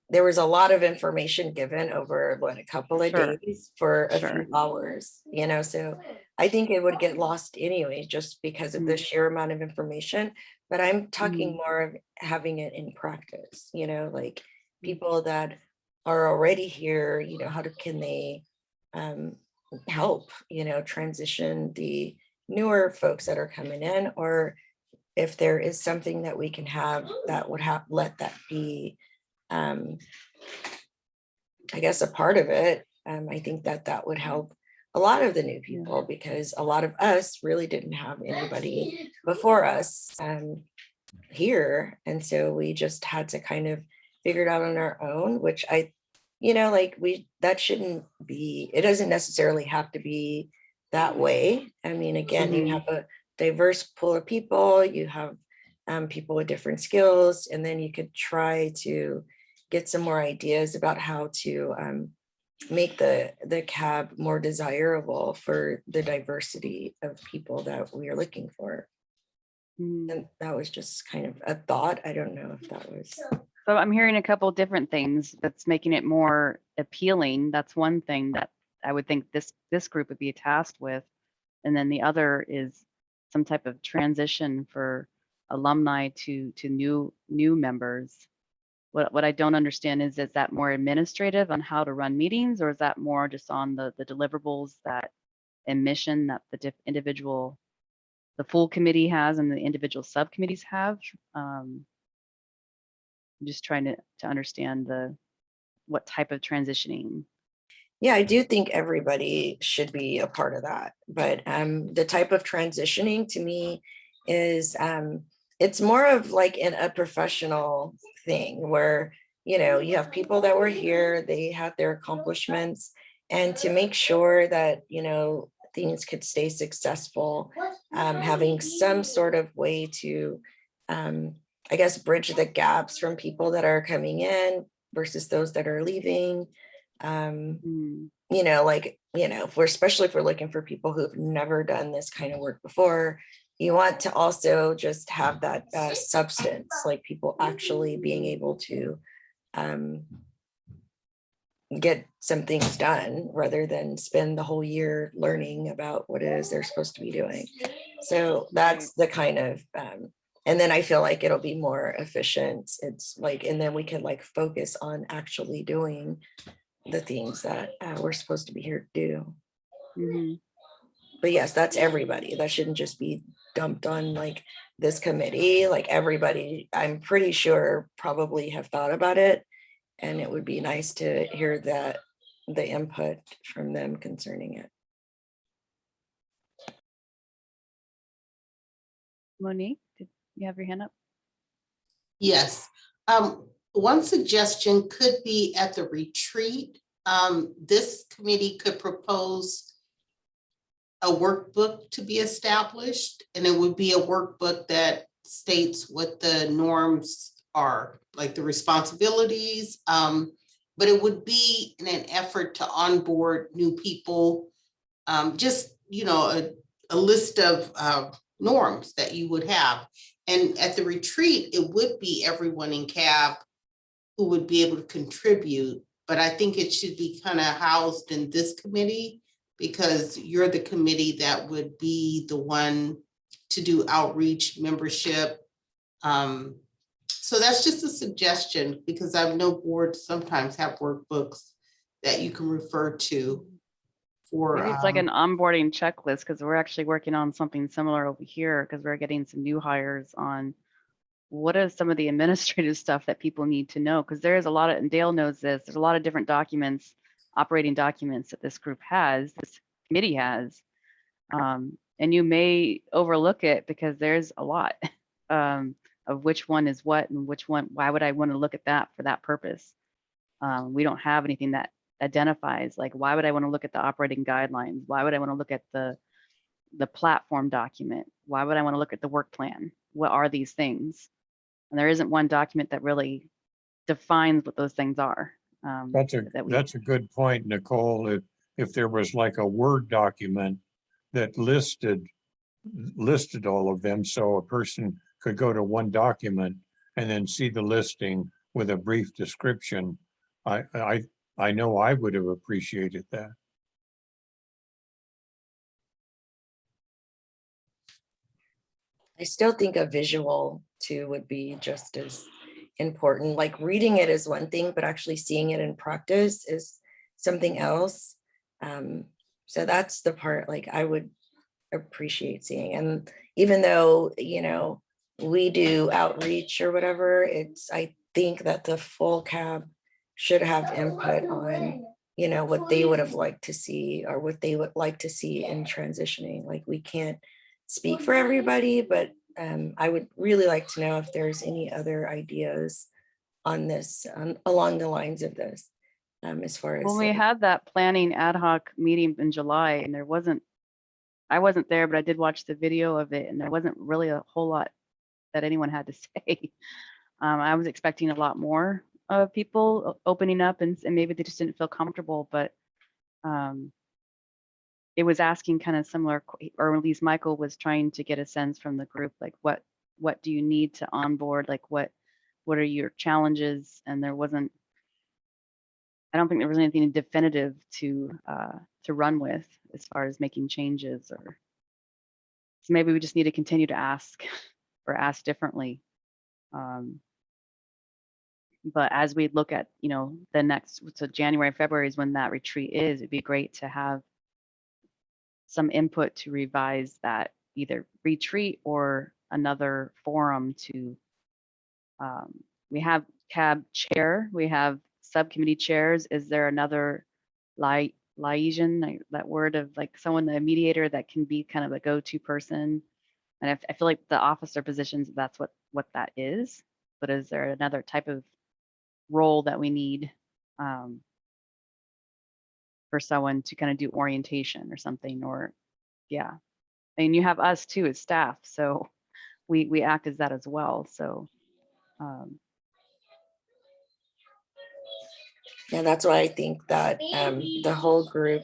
there was a lot of information given over what, a couple of Sure. days for a Sure. few hours, you know, so I think it would get lost anyway, just because of the sheer amount of information. But I'm talking more of having it in practice, you know, like people that are already here, you know, can they help, you know, transition the newer folks that are coming in, or if there is something that we can have that would let that be I guess a part of it. I think that would help a lot of the new people, because a lot of us really didn't have anybody before us here. And so we just had to kind of figure it out on our own, which you know, like that shouldn't be, it doesn't necessarily have to be that way. I mean, again, you have a diverse pool of people, you have people with different skills, and then you could try to get some more ideas about how to make the cab more desirable for the diversity of people that we are looking for. And that was just kind of a thought. I don't know if that was. So I'm hearing a couple different things that's making it more appealing. That's one thing that I would think this group would be tasked with. And then the other is some type of transition for alumni to new members. What I don't understand is that more administrative on how to run meetings, or is that more just on the deliverables that and mission that the full committee has and the individual subcommittees have? I'm just trying to understand what type of transitioning. Yeah, I do think everybody should be a part of that. But the type of transitioning to me is it's more of like a professional thing where, you know, you have people that were here, they had their accomplishments, and to make sure that, you know, things could stay successful, having some sort of way to, I guess, bridge the gaps from people that are coming in versus those that are leaving. You know, like, you know, especially if we're looking for people who've never done this kind of work before, you want to also just have that substance, like people actually being able to get some things done rather than spend the whole year learning about what it is they're supposed to be doing. So that's the kind of And then I feel like it'll be more efficient. It's like, and then we can like focus on actually doing the things that we're supposed to be here to do. Mhm. But yes, that's everybody. That shouldn't just be dumped on like this committee. Like everybody, I'm pretty sure probably have thought about it. And it would be nice to hear that the input from them concerning it. Monique, did you have your hand up? Yes. One suggestion could be at the retreat. This committee could propose a workbook to be established, and it would be a workbook that states what the norms are, like the responsibilities. But it would be in an effort to onboard new people. Just, you know, a list of norms that you would have. And at the retreat, it would be everyone in CAB who would be able to contribute. But I think it should be kind of housed in this committee, because you're the committee that would be the one to do outreach, membership. So that's just a suggestion, because I know boards sometimes have workbooks that you can refer to for. Maybe it's like an onboarding checklist, because we're actually working on something similar over here, because we're getting some new hires on what is some of the administrative stuff that people need to know, because there is a lot of, and Dale knows this, there's a lot of different documents, operating documents that this group has, this committee has. And you may overlook it because there's a lot of which one is what and which one, why would I want to look at that for that purpose? We don't have anything that identifies, like, why would I want to look at the operating guidelines? Why would I want to look at the platform document? Why would I want to look at the work plan? What are these things? And there isn't one document that really defines what those things are. That's a good point, Nicole. If there was like a Word document that listed all of them, so a person could go to one document and then see the listing with a brief description, I know I would have appreciated that. I still think a visual too would be just as important. Like reading it is one thing, but actually seeing it in practice is something else. So that's the part like I would appreciate seeing. And even though, you know, we do outreach or whatever, I think that the full CAB should have input on, you know, what they would have liked to see or what they would like to see in transitioning. Like we can't speak for everybody, but I would really like to know if there's any other ideas on this, along the lines of this, as far as. When we had that planning ad hoc meeting in July, and I wasn't there, but I did watch the video of it, and there wasn't really a whole lot that anyone had to say. I was expecting a lot more of people opening up, and maybe they just didn't feel comfortable, but it was asking kind of similar, or at least Michael was trying to get a sense from the group, like what do you need to onboard? Like what are your challenges? And there wasn't, I don't think there was anything definitive to run with as far as making changes, or so maybe we just need to continue to ask or ask differently. But as we look at, you know, the next, so January, February is when that retreat is, it'd be great to have some input to revise that either retreat or another forum to, we have CAB chair, we have subcommittee chairs. Is there another liaison, that word of like someone, the mediator that can be kind of a go-to person? And I feel like the officer positions, that's what that is. But is there another type of role that we need for someone to kind of do orientation or something? Or yeah, and you have us too as staff, so we act as that as well. So yeah, that's why I think that the whole group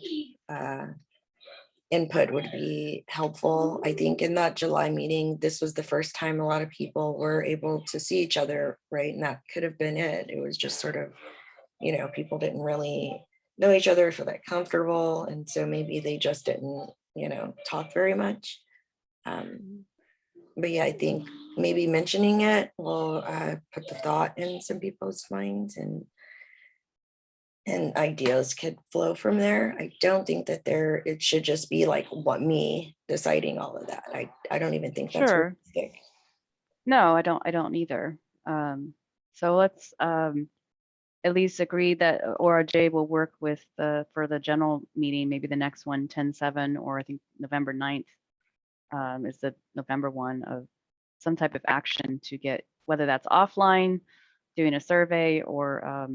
input would be helpful. I think in that July meeting, this was the first time a lot of people were able to see each other, right? And that could have been it. It was just sort of, you know, people didn't really know each other, feel that comfortable. And so maybe they just didn't, you know, talk very much. But yeah, I think maybe mentioning it will put the thought in some people's minds, and ideas could flow from there. I don't think that it should just be like what me deciding all of that. I don't even think that's Sure. realistic. No, I don't either. So let's at least agree that ORJ will work with for the general meeting, maybe the next one, 10/7, or I think November 9th is the November one, of some type of action to get, whether that's offline, doing a survey, or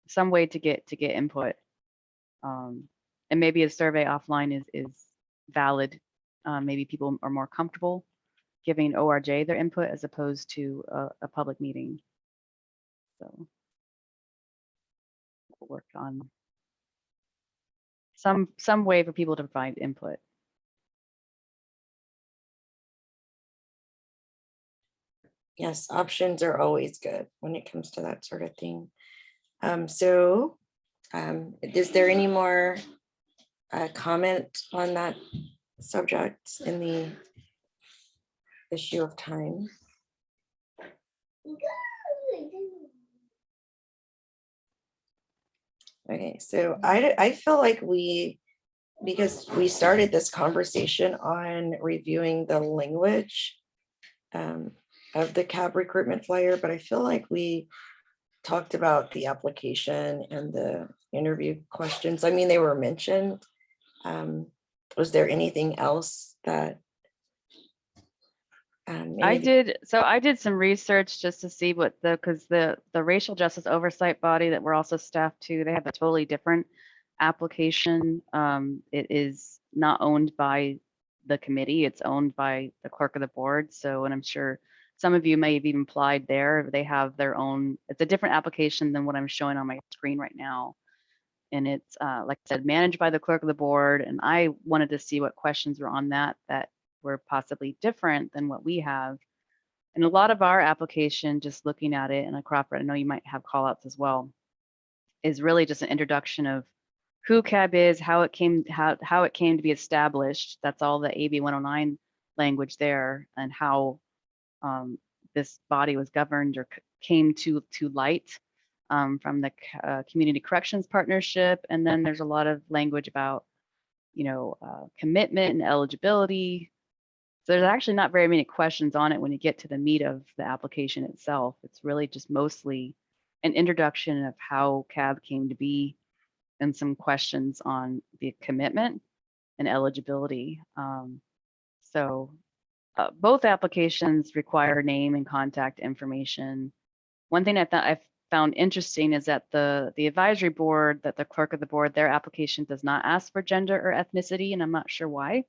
some way to get input. And maybe a survey offline is valid. Maybe people are more comfortable giving ORJ their input as opposed to a public meeting. So we'll work on some way for people to provide input. Yes, options are always good when it comes to that sort of thing. So is there any more comment on that subject in the issue of time? Okay, so I feel like because we started this conversation on reviewing the language of the CAB recruitment flyer, but I feel like we talked about the application and the interview questions. I mean, they were mentioned. Was there anything else that I did some research just to see what because the racial justice oversight body that we're also staffed to, they have a totally different application. It is not owned by the committee, it's owned by the clerk of the board. So, and I'm sure some of you may have even applied there. They have their own, it's a different application than what I'm showing on my screen right now. And it's, like I said, managed by the clerk of the board. And I wanted to see what questions were on that were possibly different than what we have. And a lot of our application, just looking at it, and Crawford, I know you might have call outs as well, is really just an introduction of who CAB is, how it came to be established. That's all the AB 109 language there, and how this body was governed or came to light from the Community Corrections Partnership. And then there's a lot of language about, commitment and eligibility. So there's actually not very many questions on it when you get to the meat of the application itself. It's really just mostly an introduction of how CAB came to be and some questions on the commitment and eligibility. So both applications require name and contact information. One thing I found interesting is that the advisory board, that the clerk of the board, their application does not ask for gender or ethnicity, and I'm not sure why.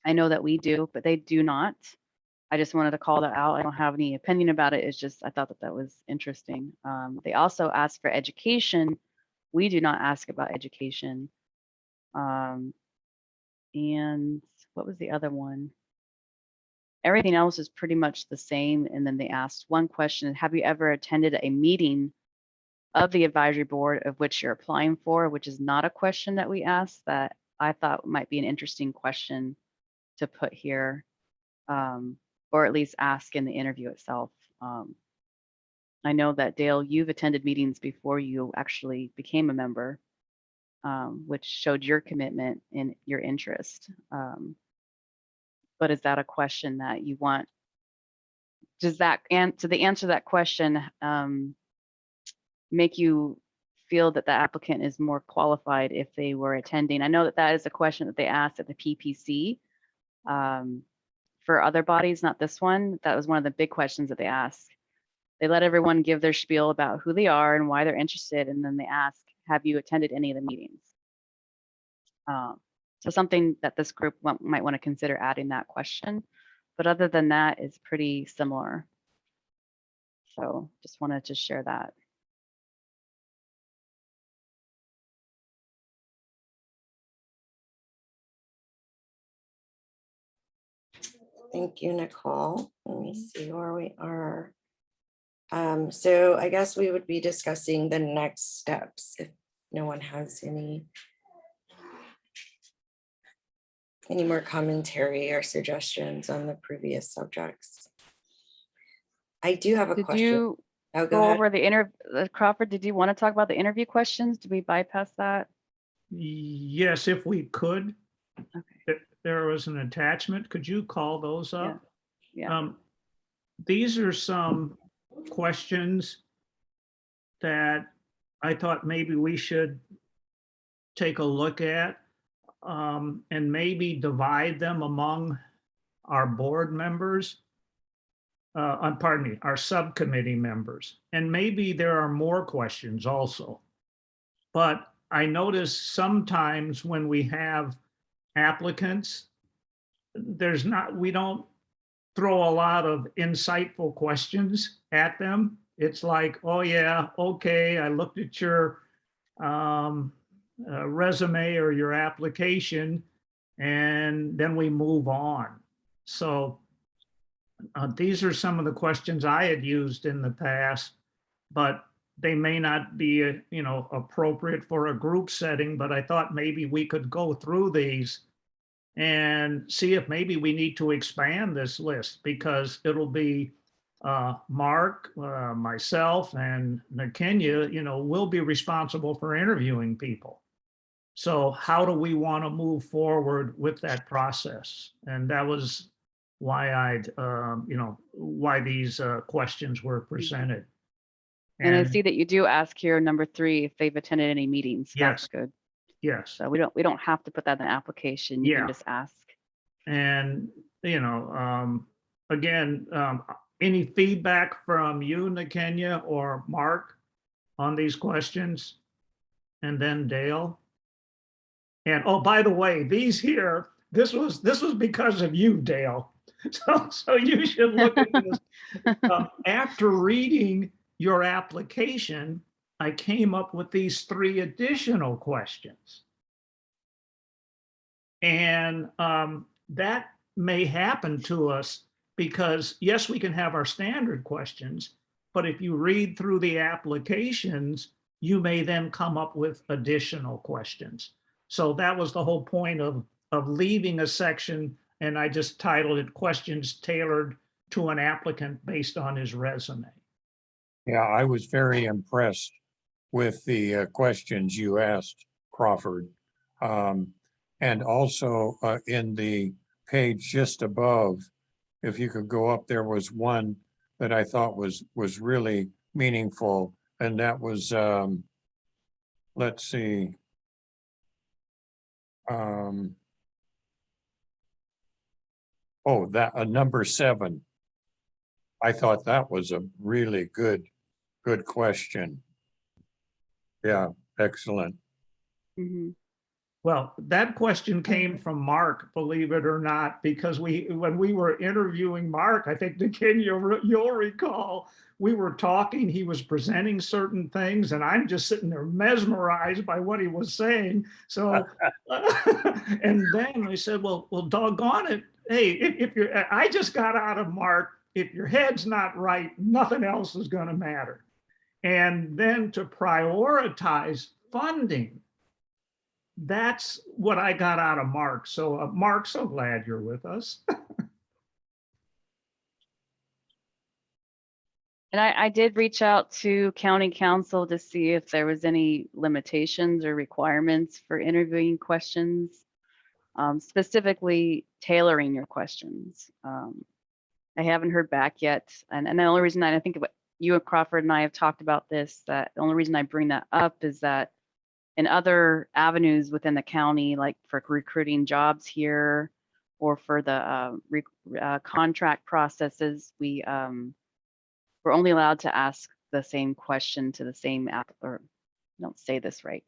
I know that we do, but they do not. I just wanted to call that out. I don't have any opinion about it. It's just, I thought that was interesting. They also ask for education. We do not ask about education. And what was the other one? Everything else is pretty much the same. And then they asked one question: have you ever attended a meeting of the advisory board of which you're applying for? Which is not a question that we asked, that I thought might be an interesting question to put here, or at least ask in the interview itself. I know that Dale, you've attended meetings before you actually became a member, which showed your commitment and your interest. But is that a question that you want? Does that answer that question make you feel that the applicant is more qualified if they were attending? I know that is a question that they asked at the PPC. For other bodies, not this one. That was one of the big questions that they asked. They let everyone give their spiel about who they are and why they're interested, and then they ask, have you attended any of the meetings? So something that this group might want to consider adding that question. But other than that, it's pretty similar. So just wanted to share that. Thank you, Nicole. Let me see where we are. So I guess we would be discussing the next steps if no one has any Any more commentary or suggestions on the previous subjects? I do have a Did question. you Oh, go ahead. over the Crawford, did you want to talk about the interview questions? Did we bypass that? Yes, if we could. Okay. There was an attachment. Could you call those up? Yeah. These are some questions that I thought maybe we should take a look at, and maybe divide them among our board members. Pardon me, our subcommittee members. And maybe there are more questions also. But I notice sometimes when we have applicants, we don't throw a lot of insightful questions at them. It's like, oh yeah, okay, I looked at your resume or your application, and then we move on. So these are some of the questions I had used in the past, but they may not be, appropriate for a group setting, but I thought maybe we could go through these and see if maybe we need to expand this list, because it'll be Mark, myself, and Kenya, will be responsible for interviewing people. So how do we want to move forward with that process? And that was why why these questions were presented. And I see that you do ask here, number 3, if they've attended any meetings. That's Yes. good. Yes. So we don't have to put that in the application. You Yeah. can just ask. And, again, any feedback from you, Nakenya, or Mark on these questions? And then Dale? And, oh, by the way, these here, this was because of you, Dale. So you should look at this. After reading your application, I came up with these 3 additional questions. And that may happen to us because, yes, we can have our standard questions, but if you read through the applications, you may then come up with additional questions. So that was the whole point of leaving a section, and I just titled it Questions Tailored to an Applicant Based on His Resume. Yeah, I was very impressed with the questions you asked, Crawford. And also in the page just above, if you could go up, there was one that I thought was really meaningful, and that was, let's see. Number 7. I thought that was a really good question. Yeah, excellent. Mm-hmm. Well, that question came from Mark, believe it or not, because when we were interviewing Mark, I think you'll recall, we were talking, he was presenting certain things, and I'm just sitting there mesmerized by what he was saying. So, and then I said, well, doggone it. Hey, I just got out of Mark, if your head's not right, nothing else is going to matter. And then to prioritize funding, that's what I got out of Mark. So Mark, so glad you're with us. And I did reach out to county council to see if there was any limitations or requirements for interviewing questions, specifically tailoring your questions. I haven't heard back yet. And the only reason I think you and Crawford and I have talked about this, that the only reason I bring that up is that in other avenues within the county, like for recruiting jobs here or for the contract processes, we're only allowed to ask the same question to the same or don't say this right.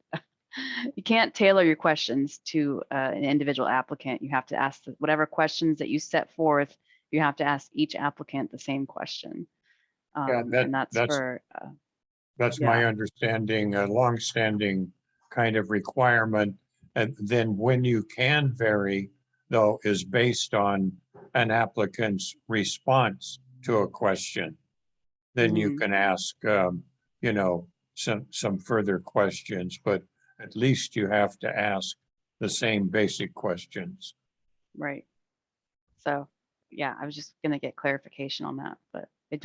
You can't tailor your questions to an individual applicant. You have to ask whatever questions that you set forth, you have to ask each applicant the same question. And that's for that's my understanding, a longstanding kind of requirement. And then when you can vary, though, is based on an applicant's response to a question. Then you can ask, some further questions, but at least you have to ask the same basic questions. Right. So, yeah, I was just gonna get clarification on that, but I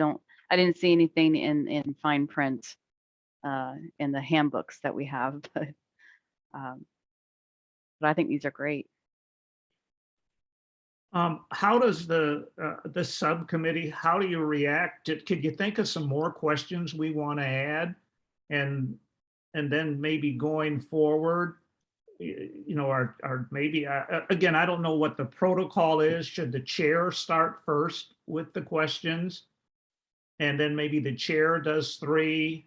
didn't see anything in fine print in the handbooks that we have, um, but I think these are great. How does the subcommittee, how do you react? Could you think of some more questions we want to add? And then maybe going forward, you know, or maybe, again, I don't know what the protocol is. Should the chair start first with the questions? And then maybe the chair does 3,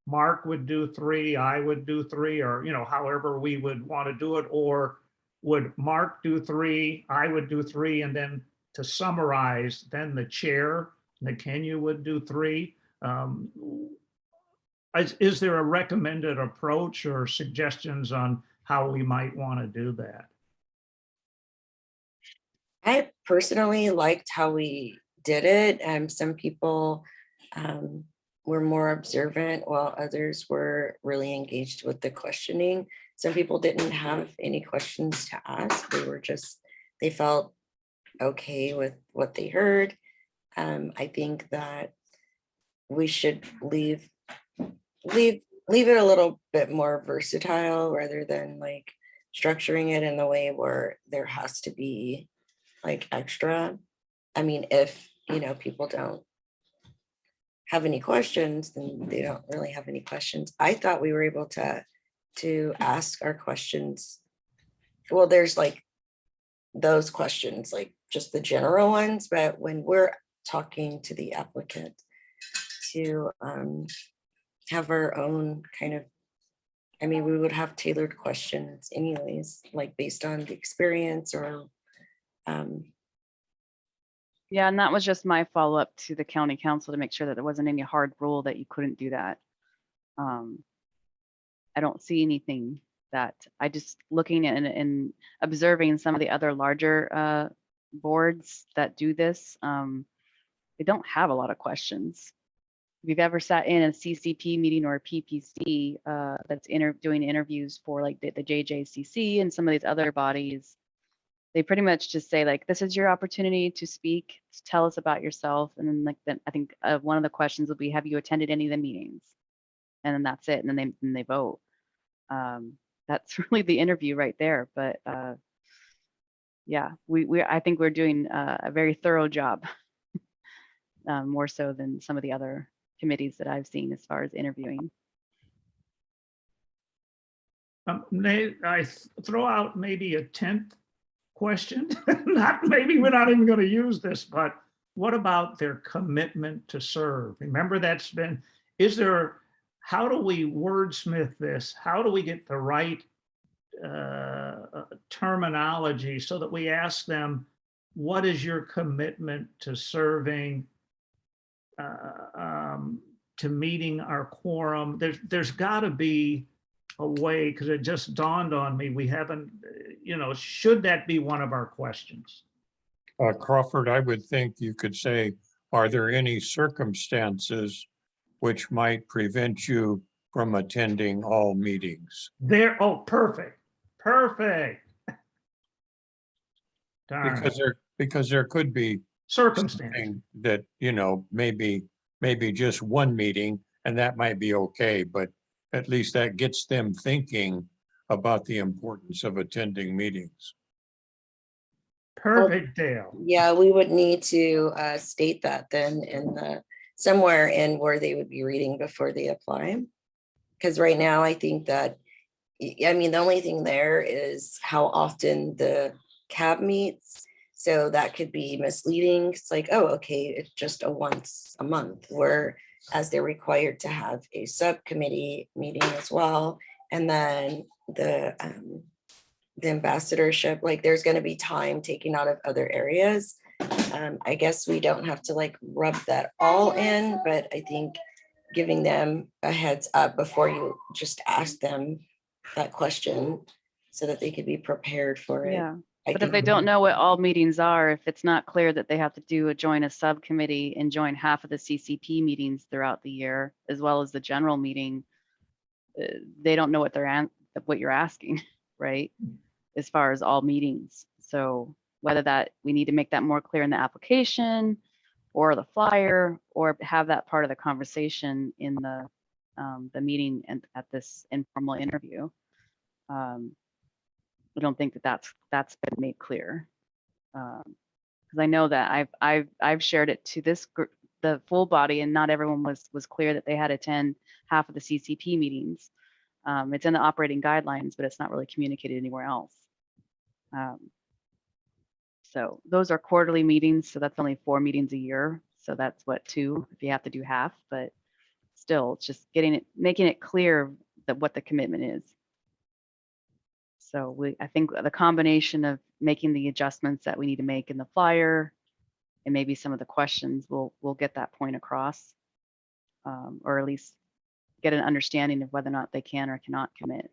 Mark would do 3, I would do 3, or, you know, however we would want to do it. Or would Mark do 3, I would do 3, and then to summarize, then the chair, Nakenya, would do 3. Is there a recommended approach or suggestions on how we might want to do that? I personally liked how we did it. Some people were more observant while others were really engaged with the questioning. Some people didn't have any questions to ask. They felt okay with what they heard. I think that we should leave it a little bit more versatile rather than like structuring it in the way where there has to be like extra. I mean, if, you know, people don't have any questions, then they don't really have any questions. I thought we were able to ask our questions. Well, there's like those questions, like just the general ones, but when we're talking to the applicant to have our own kind of, I mean, we would have tailored questions anyways, like based on the experience or Yeah, and that was just my follow-up to the county council to make sure that there wasn't any hard rule that you couldn't do that. I don't see anything that I just looking at and observing some of the other larger boards that do this, they don't have a lot of questions. If you've ever sat in a CCP meeting or a PPC that's doing interviews for like the JJCC and some of these other bodies, they pretty much just say like, this is your opportunity to speak, tell us about yourself. And then like, then I think one of the questions will be, have you attended any of the meetings? And then that's it. And then they vote. That's really the interview right there. But yeah, I think we're doing a very thorough job, more so than some of the other committees that I've seen as far as interviewing. I throw out maybe a 10th question. Maybe we're not even going to use this, but what about their commitment to serve? Remember, how do we wordsmith this? How do we get the right terminology so that we ask them, what is your commitment to serving, to meeting our quorum? There's got to be a way, because it just dawned on me, we haven't, you know, should that be one of our questions? Crawford, I would think you could say, are there any circumstances which might prevent you from attending all meetings? Oh, perfect. Darn. Because there could be Circumstance. something that, you know, maybe just one meeting, and that might be okay, but at least that gets them thinking about the importance of attending meetings. Perfect, Dale. yeah, we would need to state that then in somewhere in where they would be reading before they apply. Because right now, I think that, I mean, the only thing there is how often the CAB meets. So that could be misleading. It's like, oh, okay, it's just a once a month, whereas they're required to have a subcommittee meeting as well. And then the ambassadorship, like there's going to be time taken out of other areas. I guess we don't have to like rub that all in, but I think giving them a heads up before you just ask them that question so that they could be prepared for it. Yeah. I But if think they don't know what all meetings are, if it's not clear that they have to join a subcommittee and join half of the CCP meetings throughout the year, as well as the general meeting, they don't know what you're asking, right? As far as all meetings. So whether that we need to make that more clear in the application or the flyer, or have that part of the conversation in the meeting and at this informal interview. I don't think that that's been made clear. Because I know that I've shared it to this group, the full body, and not everyone was clear that they had to attend half of the CCP meetings. It's in the operating guidelines, but it's not really communicated anywhere else. So those are quarterly meetings, so that's only 4 meetings a year. So that's what, 2 if you have to do half, but still, it's just making it clear that what the commitment is. So I think the combination of making the adjustments that we need to make in the flyer, and maybe some of the questions will get that point across, or at least get an understanding of whether or not they can or cannot commit.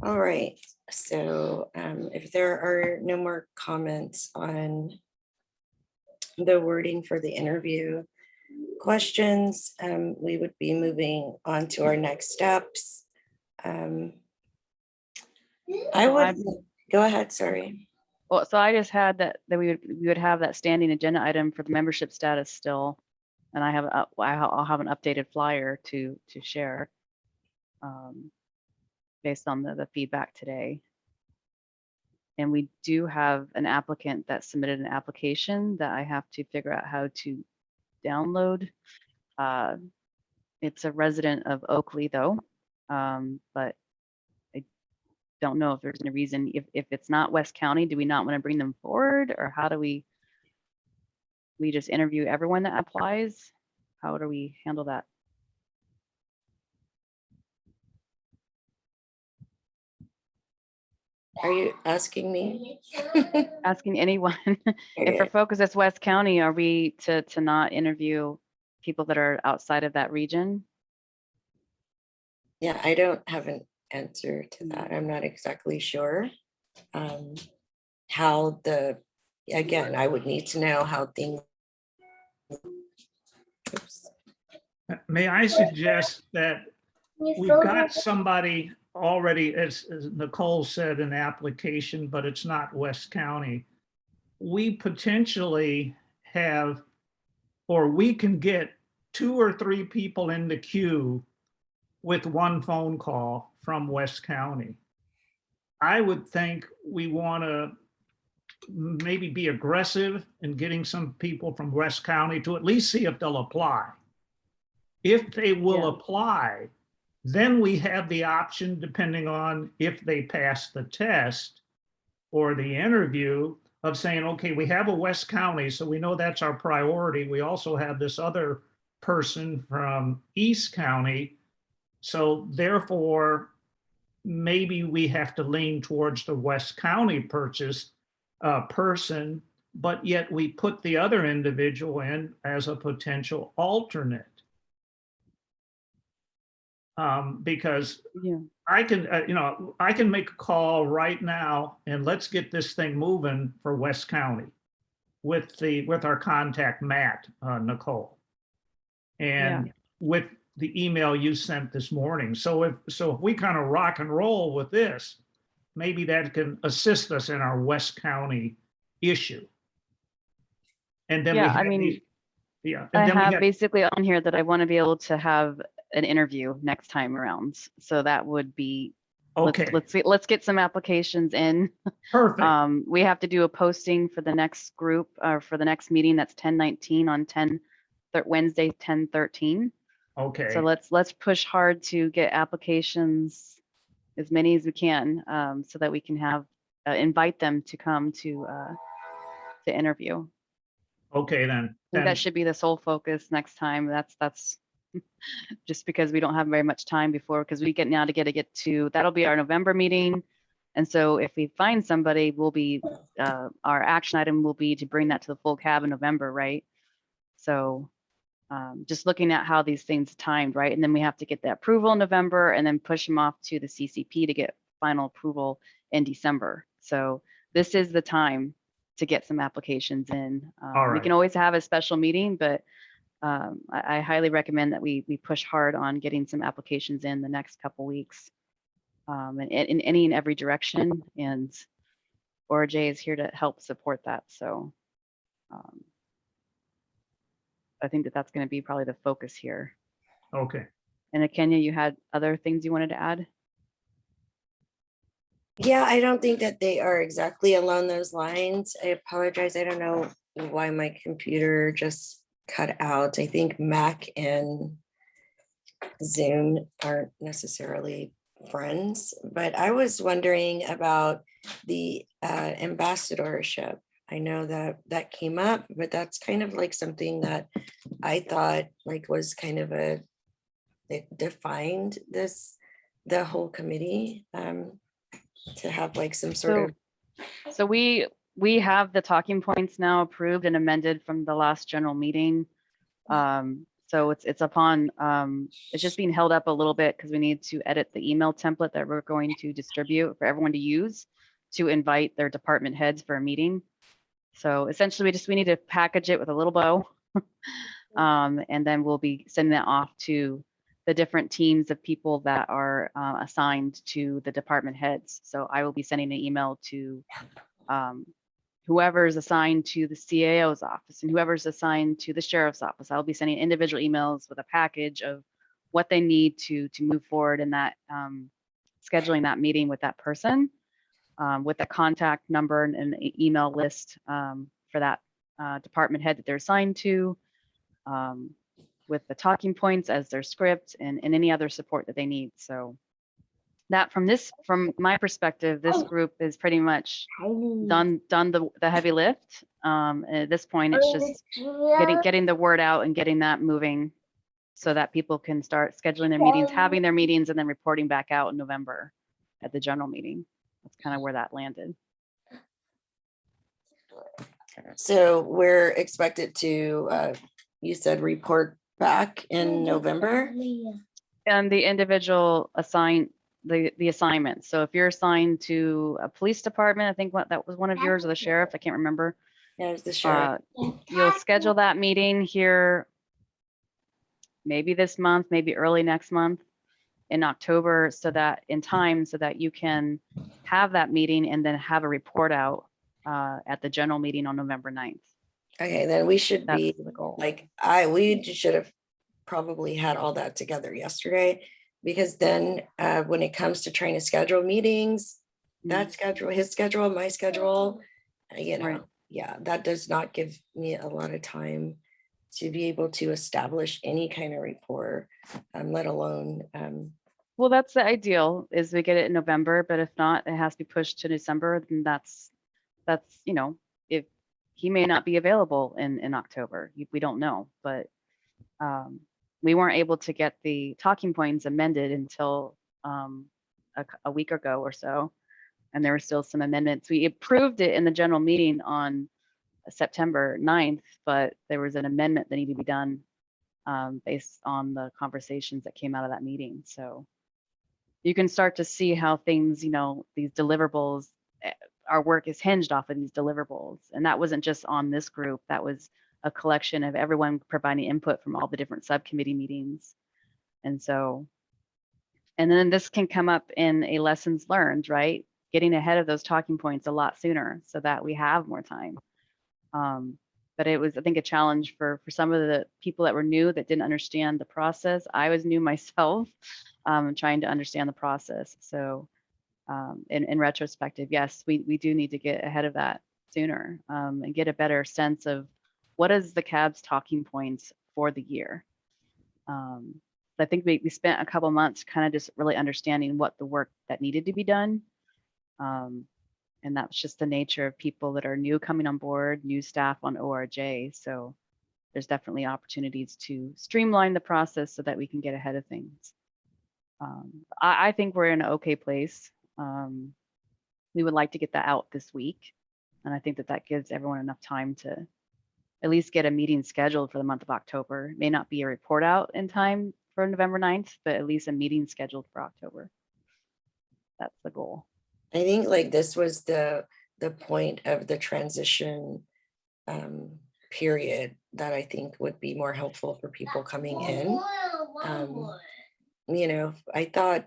All right, so if there are no more comments on the wording for the interview questions, we would be moving on to our next steps. I would, go ahead, sorry. Well, so I just had that we would have that standing agenda item for the membership status still, and I'll have an updated flyer to share, based on the feedback today. And we do have an applicant that submitted an application that I have to figure out how to download. It's a resident of Oakley though, but I don't know if there's any reason, if it's not West County, do we not want to bring them forward, or how do we just interview everyone that applies? How do we handle that? Are you asking me? Asking anyone. If our Okay. focus is West County, are we to not interview people that are outside of that region? Yeah, I don't have an answer to that. I'm not exactly sure how again, I would need to know how things. Oops. May I suggest that we've got somebody already, as Nicole said, an application, but it's not West County. We potentially have, or we can get 2 or 3 people in the queue with 1 phone call from West County. I would think we want to maybe be aggressive in getting some people from West County to at least see if they'll apply. If they will apply, then we have the option, depending on if they pass the test or the interview, of saying, okay, we have a West County, so we know that's our priority. We also have this other person from East County. So therefore, maybe we have to lean towards the West County person, but yet we put the other individual in as a potential alternate. Because I can, I can make a call right now and let's get this thing moving for West County with our contact, Matt, Nicole, and with the email you sent this morning. So if we kind of rock and roll with this, maybe that can assist us in our West County issue. And then I have basically on here that I want to be able to have an interview next time around. So that would be, okay. Let's get some applications in. Perfect. We have to do a posting for the next group, or for the next meeting. That's 10/19 on Wednesday, 10/13. Okay. So let's push hard to get applications, as many as we can, so that we can have invite them to come to interview. Okay, then. I think that should be the sole focus next time. That's just because we don't have very much time before, because we get to that'll be our November meeting. And so if we find somebody, we'll be our action item will be to bring that to the full cab in November, right? So just looking at how these things timed, right? And then we have to get the approval in November and then push them off to the CCP to get final approval in December. So this is the time to get some applications in. We can always have a special meeting, but I highly recommend that we push hard on getting some applications in the next couple weeks, and in any and every direction. And ORJ is here to help support that. So I think that that's going to be probably the focus here. Okay. And Kenya, you had other things you wanted to add? Yeah, I don't think that they are exactly along those lines. I apologize. I don't know why my computer just cut out. I think Mac and Zoom aren't necessarily friends, but I was wondering about the ambassadorship. I know that that came up, but that's kind of like something that I thought like was kind of it defined the whole committee to have like some sort of. So we have the talking points now approved and amended from the last general meeting. So it's upon, it's just being held up a little bit because we need to edit the email template that we're going to distribute for everyone to use to invite their department heads for a meeting. So essentially we need to package it with a little bow. And then we'll be sending that off to the different teams of people that are assigned to the department heads. So I will be sending an email to whoever's assigned to the CAO's office and whoever's assigned to the sheriff's office. I'll be sending individual emails with a package of what they need to move forward in that scheduling that meeting with that person, with the contact number and the email list for that department head that they're assigned to, with the talking points as their script and any other support that they need. So that from my perspective, this group is pretty much done the heavy lift. At this point, it's just getting the word out and getting that moving so that people can start scheduling their meetings, having their meetings, and then reporting back out in November at the general meeting. That's kind of where that landed. So we're expected to, you said report back in November? And the individual assigned the assignment. So if you're assigned to a police department, I think that was one of yours, or the sheriff, I can't remember. Yeah, it was the sheriff. You'll schedule that meeting here maybe this month, maybe early next month in October, so that in time, so that you can have that meeting and then have a report out at the general meeting on November 9th. Okay, then we should That's be the goal. like, we should have probably had all that together yesterday, because then when it comes to trying to schedule meetings, that schedule, his schedule, my schedule, you know, Right. yeah, that does not give me a lot of time to be able to establish any kind of rapport, let alone. Well, that's the ideal, is we get it in November, but if not, it has to be pushed to December. Then that's, you know, if he may not be available in October, we don't know, but we weren't able to get the talking points amended until a week ago or so. And there were still some amendments. We approved it in the general meeting on September 9th, but there was an amendment that needed to be done based on the conversations that came out of that meeting. So you can start to see how things, you know, these deliverables, our work is hinged off of these deliverables. And that wasn't just on this group, that was a collection of everyone providing input from all the different subcommittee meetings. And so, and then this can come up in a lessons learned, right? Getting ahead of those talking points a lot sooner so that we have more time. But it was, I think, a challenge for some of the people that were new, that didn't understand the process. I was new myself, trying to understand the process. So in retrospective, yes, we do need to get ahead of that sooner, and get a better sense of what is the CAB's talking points for the year. I think we spent a couple months kind of just really understanding what the work that needed to be done. And that's just the nature of people that are new coming on board, new staff on ORJ. So there's definitely opportunities to streamline the process so that we can get ahead of things. I think we're in an okay place. We would like to get that out this week. And I think that gives everyone enough time to at least get a meeting scheduled for the month of October. It may not be a report out in time for November 9th, but at least a meeting scheduled for October. That's the goal. I think like this was the point of the transition period that I think would be more helpful for people coming in. You know, I thought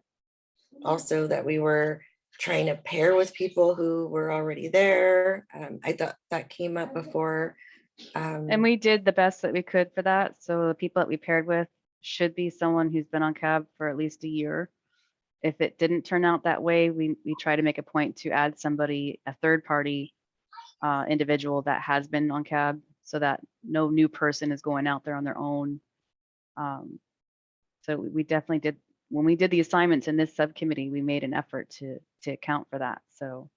also that we were trying to pair with people who were already there. I thought that came up before. And we did the best that we could for that. So the people that we paired with should be someone who's been on CAB for at least a year. If it didn't turn out that way, we try to make a point to add somebody, a third party individual that has been on CAB, so that no new person is going out there on their own. So we definitely did, when we did the assignments in this subcommittee, we made an effort to account for that. So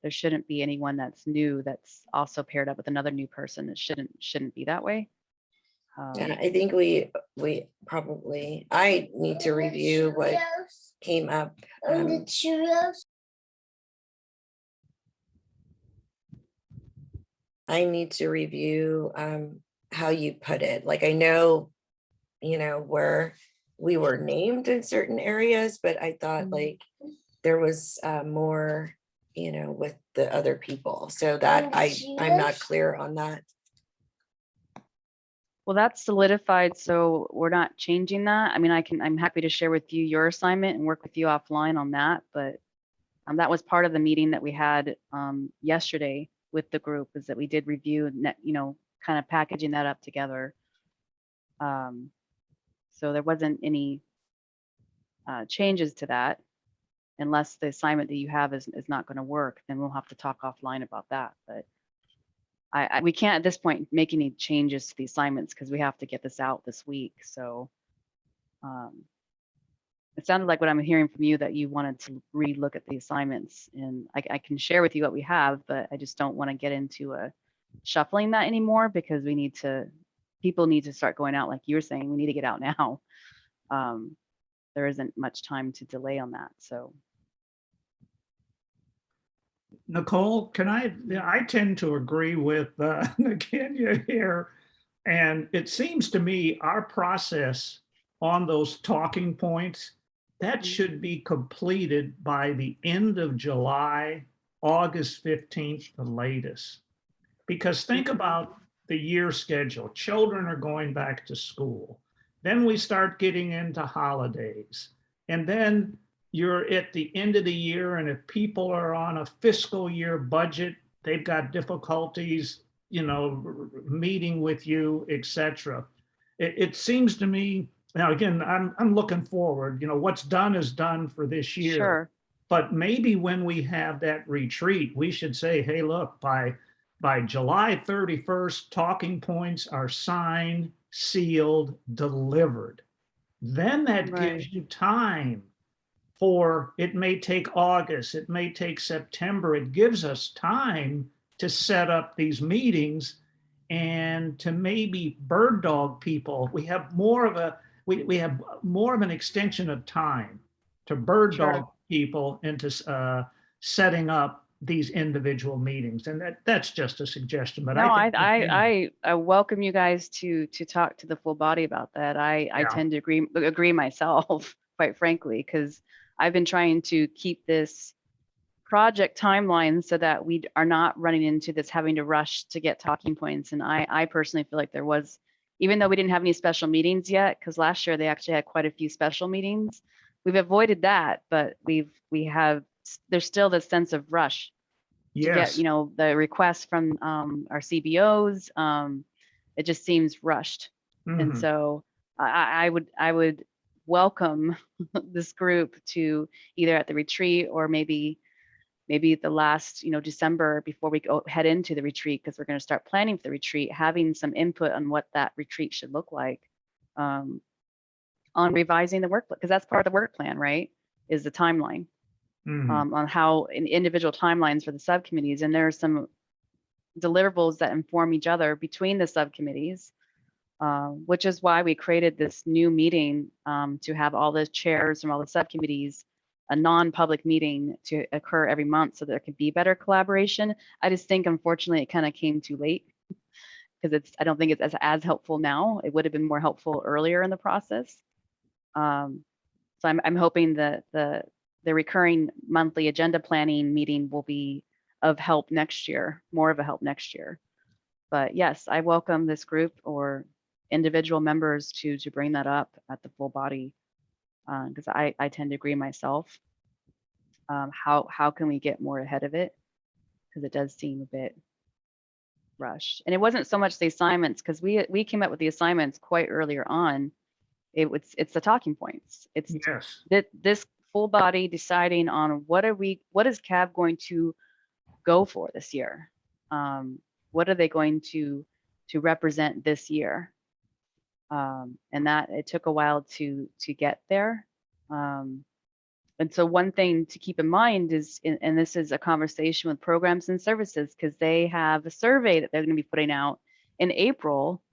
there shouldn't be anyone that's new that's also paired up with another new person. It shouldn't be that way. Yeah, I think we probably, I need to review what came up. I need to review how you put it. Like, I know, you know, where we were named in certain areas, but I thought like there was more, you know, with the other people. So that I'm not clear on that. Well, that's solidified, so we're not changing that. I mean, I'm happy to share with you your assignment and work with you offline on that, but that was part of the meeting that we had yesterday with the group, is that we did review, you know, kind of packaging that up together. So there wasn't any changes to that, unless the assignment that you have is not going to work, then we'll have to talk offline about that. But we can't at this point make any changes to the assignments because we have to get this out this week. So it sounded like what I'm hearing from you, that you wanted to re-look at the assignments, and I can share with you what we have, but I just don't want to get into shuffling that anymore, because people need to start going out, like you were saying, we need to get out now. There isn't much time to delay on that. So Nicole, I tend to agree with Kenya here. And it seems to me our process on those talking points, that should be completed by the end of July, August 15th, the latest. Because think about the year schedule. Children are going back to school. Then we start getting into holidays. And then you're at the end of the year, and if people are on a fiscal year budget, they've got difficulties, you know, meeting with you, etc. It seems to me, now again, I'm looking forward, you know, what's done is done for this year. sure. But maybe when we have that retreat, we should say, hey, look, by July 31st, talking points are signed, sealed, delivered. Then that gives you time for, it may take August, it may take September. It gives us time to set up these meetings and to maybe bird dog people. We have more of an extension of time to bird Sure. dog people into setting up these individual meetings. And that's just a suggestion, but No, I think I welcome you guys to talk to the full body about that. I Yeah. tend to agree myself, quite frankly, because I've been trying to keep this project timeline so that we are not running into this having to rush to get talking points. And I personally feel like there was, even though we didn't have any special meetings yet, because last year they actually had quite a few special meetings, we've avoided that, but there's still this sense of rush to get, yes. you know, the requests from our CBOs. It just seems rushed. And Mhm. so I would welcome this group to either at the retreat or maybe at the last, you know, December, before we head into the retreat, because we're going to start planning for the retreat, having some input on what that retreat should look like, on revising the work, because that's part of the work plan, right? Is the timeline. Mhm. On how individual timelines for the subcommittees, and there are some deliverables that inform each other between the subcommittees, which is why we created this new meeting to have all the chairs from all the subcommittees, a non-public meeting to occur every month so there could be better collaboration. I just think, unfortunately, it kind of came too late, because I don't think it's as helpful now. It would have been more helpful earlier in the process. So I'm hoping that the recurring monthly agenda planning meeting will be of help next year, more of a help next year. But yes, I welcome this group or individual members to bring that up at the full body, because I tend to agree myself. How can we get more ahead of it? Because it does seem a bit rushed. And it wasn't so much the assignments, because we came up with the assignments quite earlier on. It's the talking points. It's Yes. this full body deciding on what is CAB going to go for this year? What are they going to represent this year? And that it took a while to get there. And so one thing to keep in mind is, and this is a conversation with programs and services, because they have a survey that they're going to be putting out in April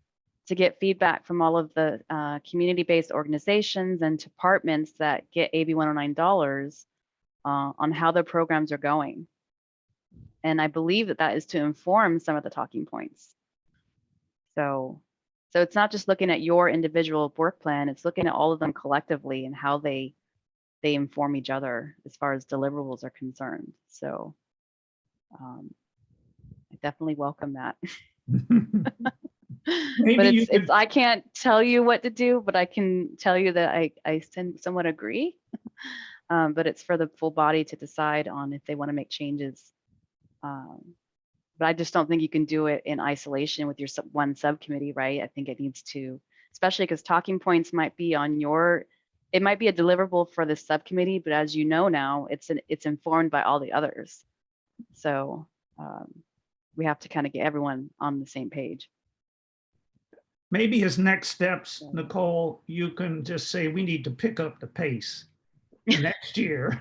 to get feedback from all of the community-based organizations and departments that get AB 109 dollars on how their programs are going. And I believe that is to inform some of the talking points. So it's not just looking at your individual work plan, it's looking at all of them collectively and how they inform each other as far as deliverables are concerned. So I definitely welcome that. Maybe But you could, I can't tell you what to do, but I can tell you that I somewhat agree. But it's for the full body to decide on if they want to make changes. But I just don't think you can do it in isolation with your one subcommittee, right? I think it needs to, especially because talking points might be on it might be a deliverable for the subcommittee, but as you know now, it's informed by all the others. So we have to kind of get everyone on the same page. maybe as next steps, Nicole, you can just say we need to pick up the pace next year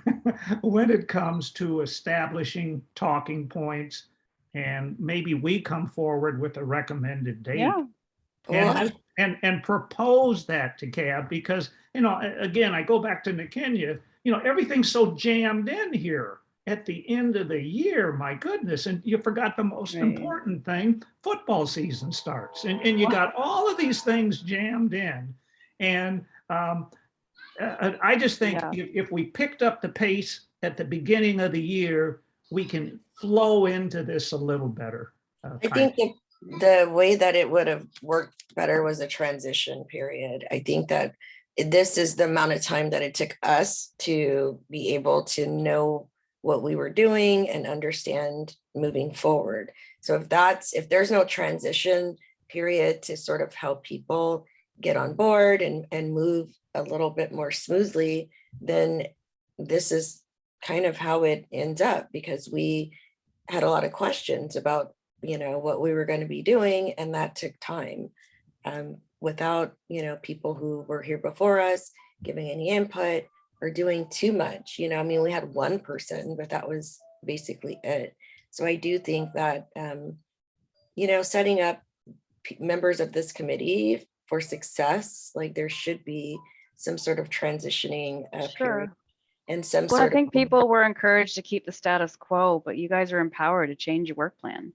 when it comes to establishing talking points, and maybe we come forward with a recommended date. Yeah. Well, and propose that to CAB, because, again, I go back to Kenya, everything's so jammed in here at the end of the year, my goodness, and you forgot the most Right. important thing, football season starts, and you got all of these things jammed in. And I just think Yeah. if we picked up the pace at the beginning of the year, we can flow into this a little better. I think the way that it would have worked better was a transition period. I think that this is the amount of time that it took us to be able to know what we were doing and understand moving forward. So if there's no transition period to sort of help people get on board and move a little bit more smoothly, then this is kind of how it ends up, because we had a lot of questions about what we were going to be doing, and that took time without people who were here before us giving any input or doing too much. I mean, we had one person, but that was basically it. So I do think that setting up members of this committee for success, like there should be some sort of transitioning period and some Well, I sort think of people were encouraged to keep the status quo, but you guys are empowered to change your work plan.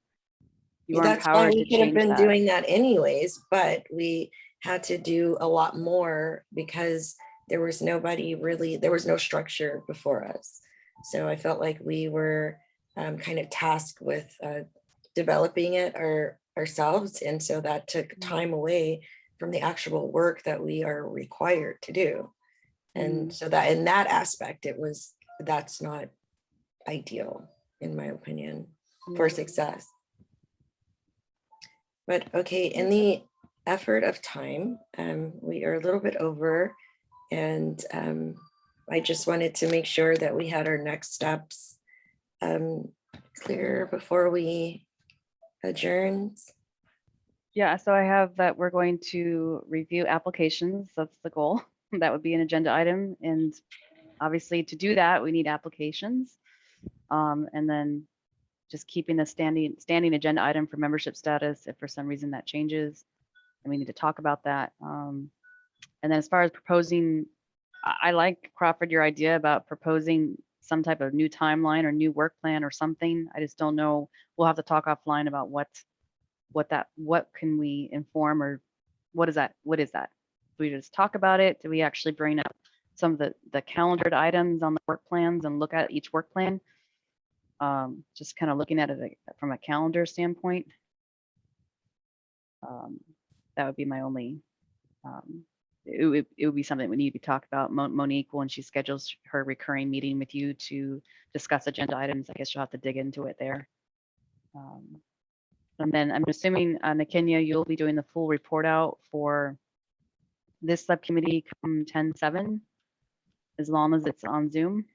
You are that's why empowered we to could have change been that. doing that anyways, but we had to do a lot more because there was no structure before us. So I felt like we were kind of tasked with developing it ourselves. And so that took time away from the actual work that we are required to do. And so that in that aspect, that's not ideal, in my opinion, for success. But okay, in the effort of time, we are a little bit over, and I just wanted to make sure that we had our next steps clear before we adjourn. Yeah, so I have that we're going to review applications. That's the goal. That would be an agenda item. And obviously to do that, we need applications. And then just keeping the standing agenda item for membership status. If for some reason that changes, then we need to talk about that. And then as far as proposing, I like, Crawford, your idea about proposing some type of new timeline or new work plan or something. I just don't know. We'll have to talk offline about what can we inform, or what is that? Do we just talk about it? Do we actually bring up some of the calendared items on the work plans and look at each work plan? Just kind of looking at it from a calendar standpoint. That would be my only, it would be something we need to talk about. Monique, when she schedules her recurring meeting with you to discuss agenda items, I guess you'll have to dig into it there. And then I'm assuming, Nakenya, you'll be doing the full report out for this subcommittee come 10/7, as long as it's on Zoom.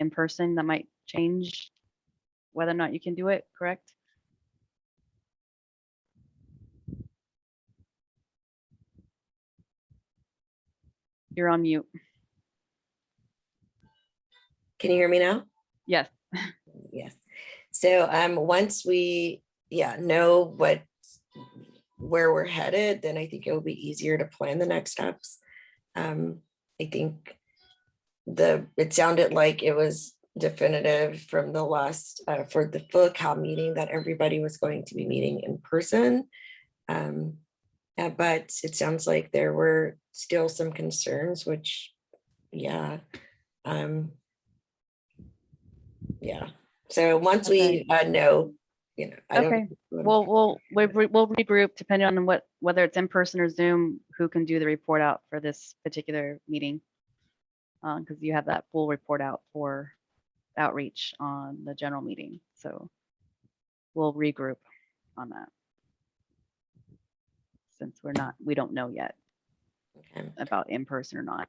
In person, that might change whether or not you can do it, correct? You're on mute. Can you hear me now? Yes. Yes. So once we know where we're headed, then I think it will be easier to plan the next steps. I think it sounded like it was definitive from the last for the full CAL meeting that everybody was going to be meeting in person. But it sounds like there were still some concerns, which so once we know, I don't. Okay. We'll regroup depending on whether it's in person or Zoom, who can do the report out for this particular meeting. Because you have that full report out for outreach on the general meeting. So we'll regroup on that. Since we don't know yet about in person or not.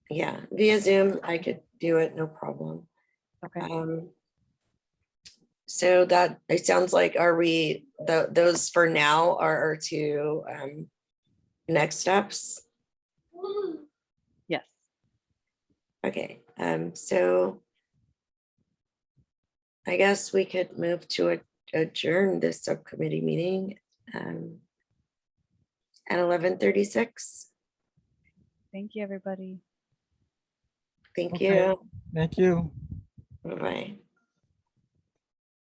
Yeah, via Zoom, I could do it, no problem. Okay. So that it sounds like, are we those for now are our two next steps? Yes. Okay, so I guess we could move to adjourn this subcommittee meeting at 11:36. Thank you, everybody. Thank Okay. you. Thank you. Bye-bye.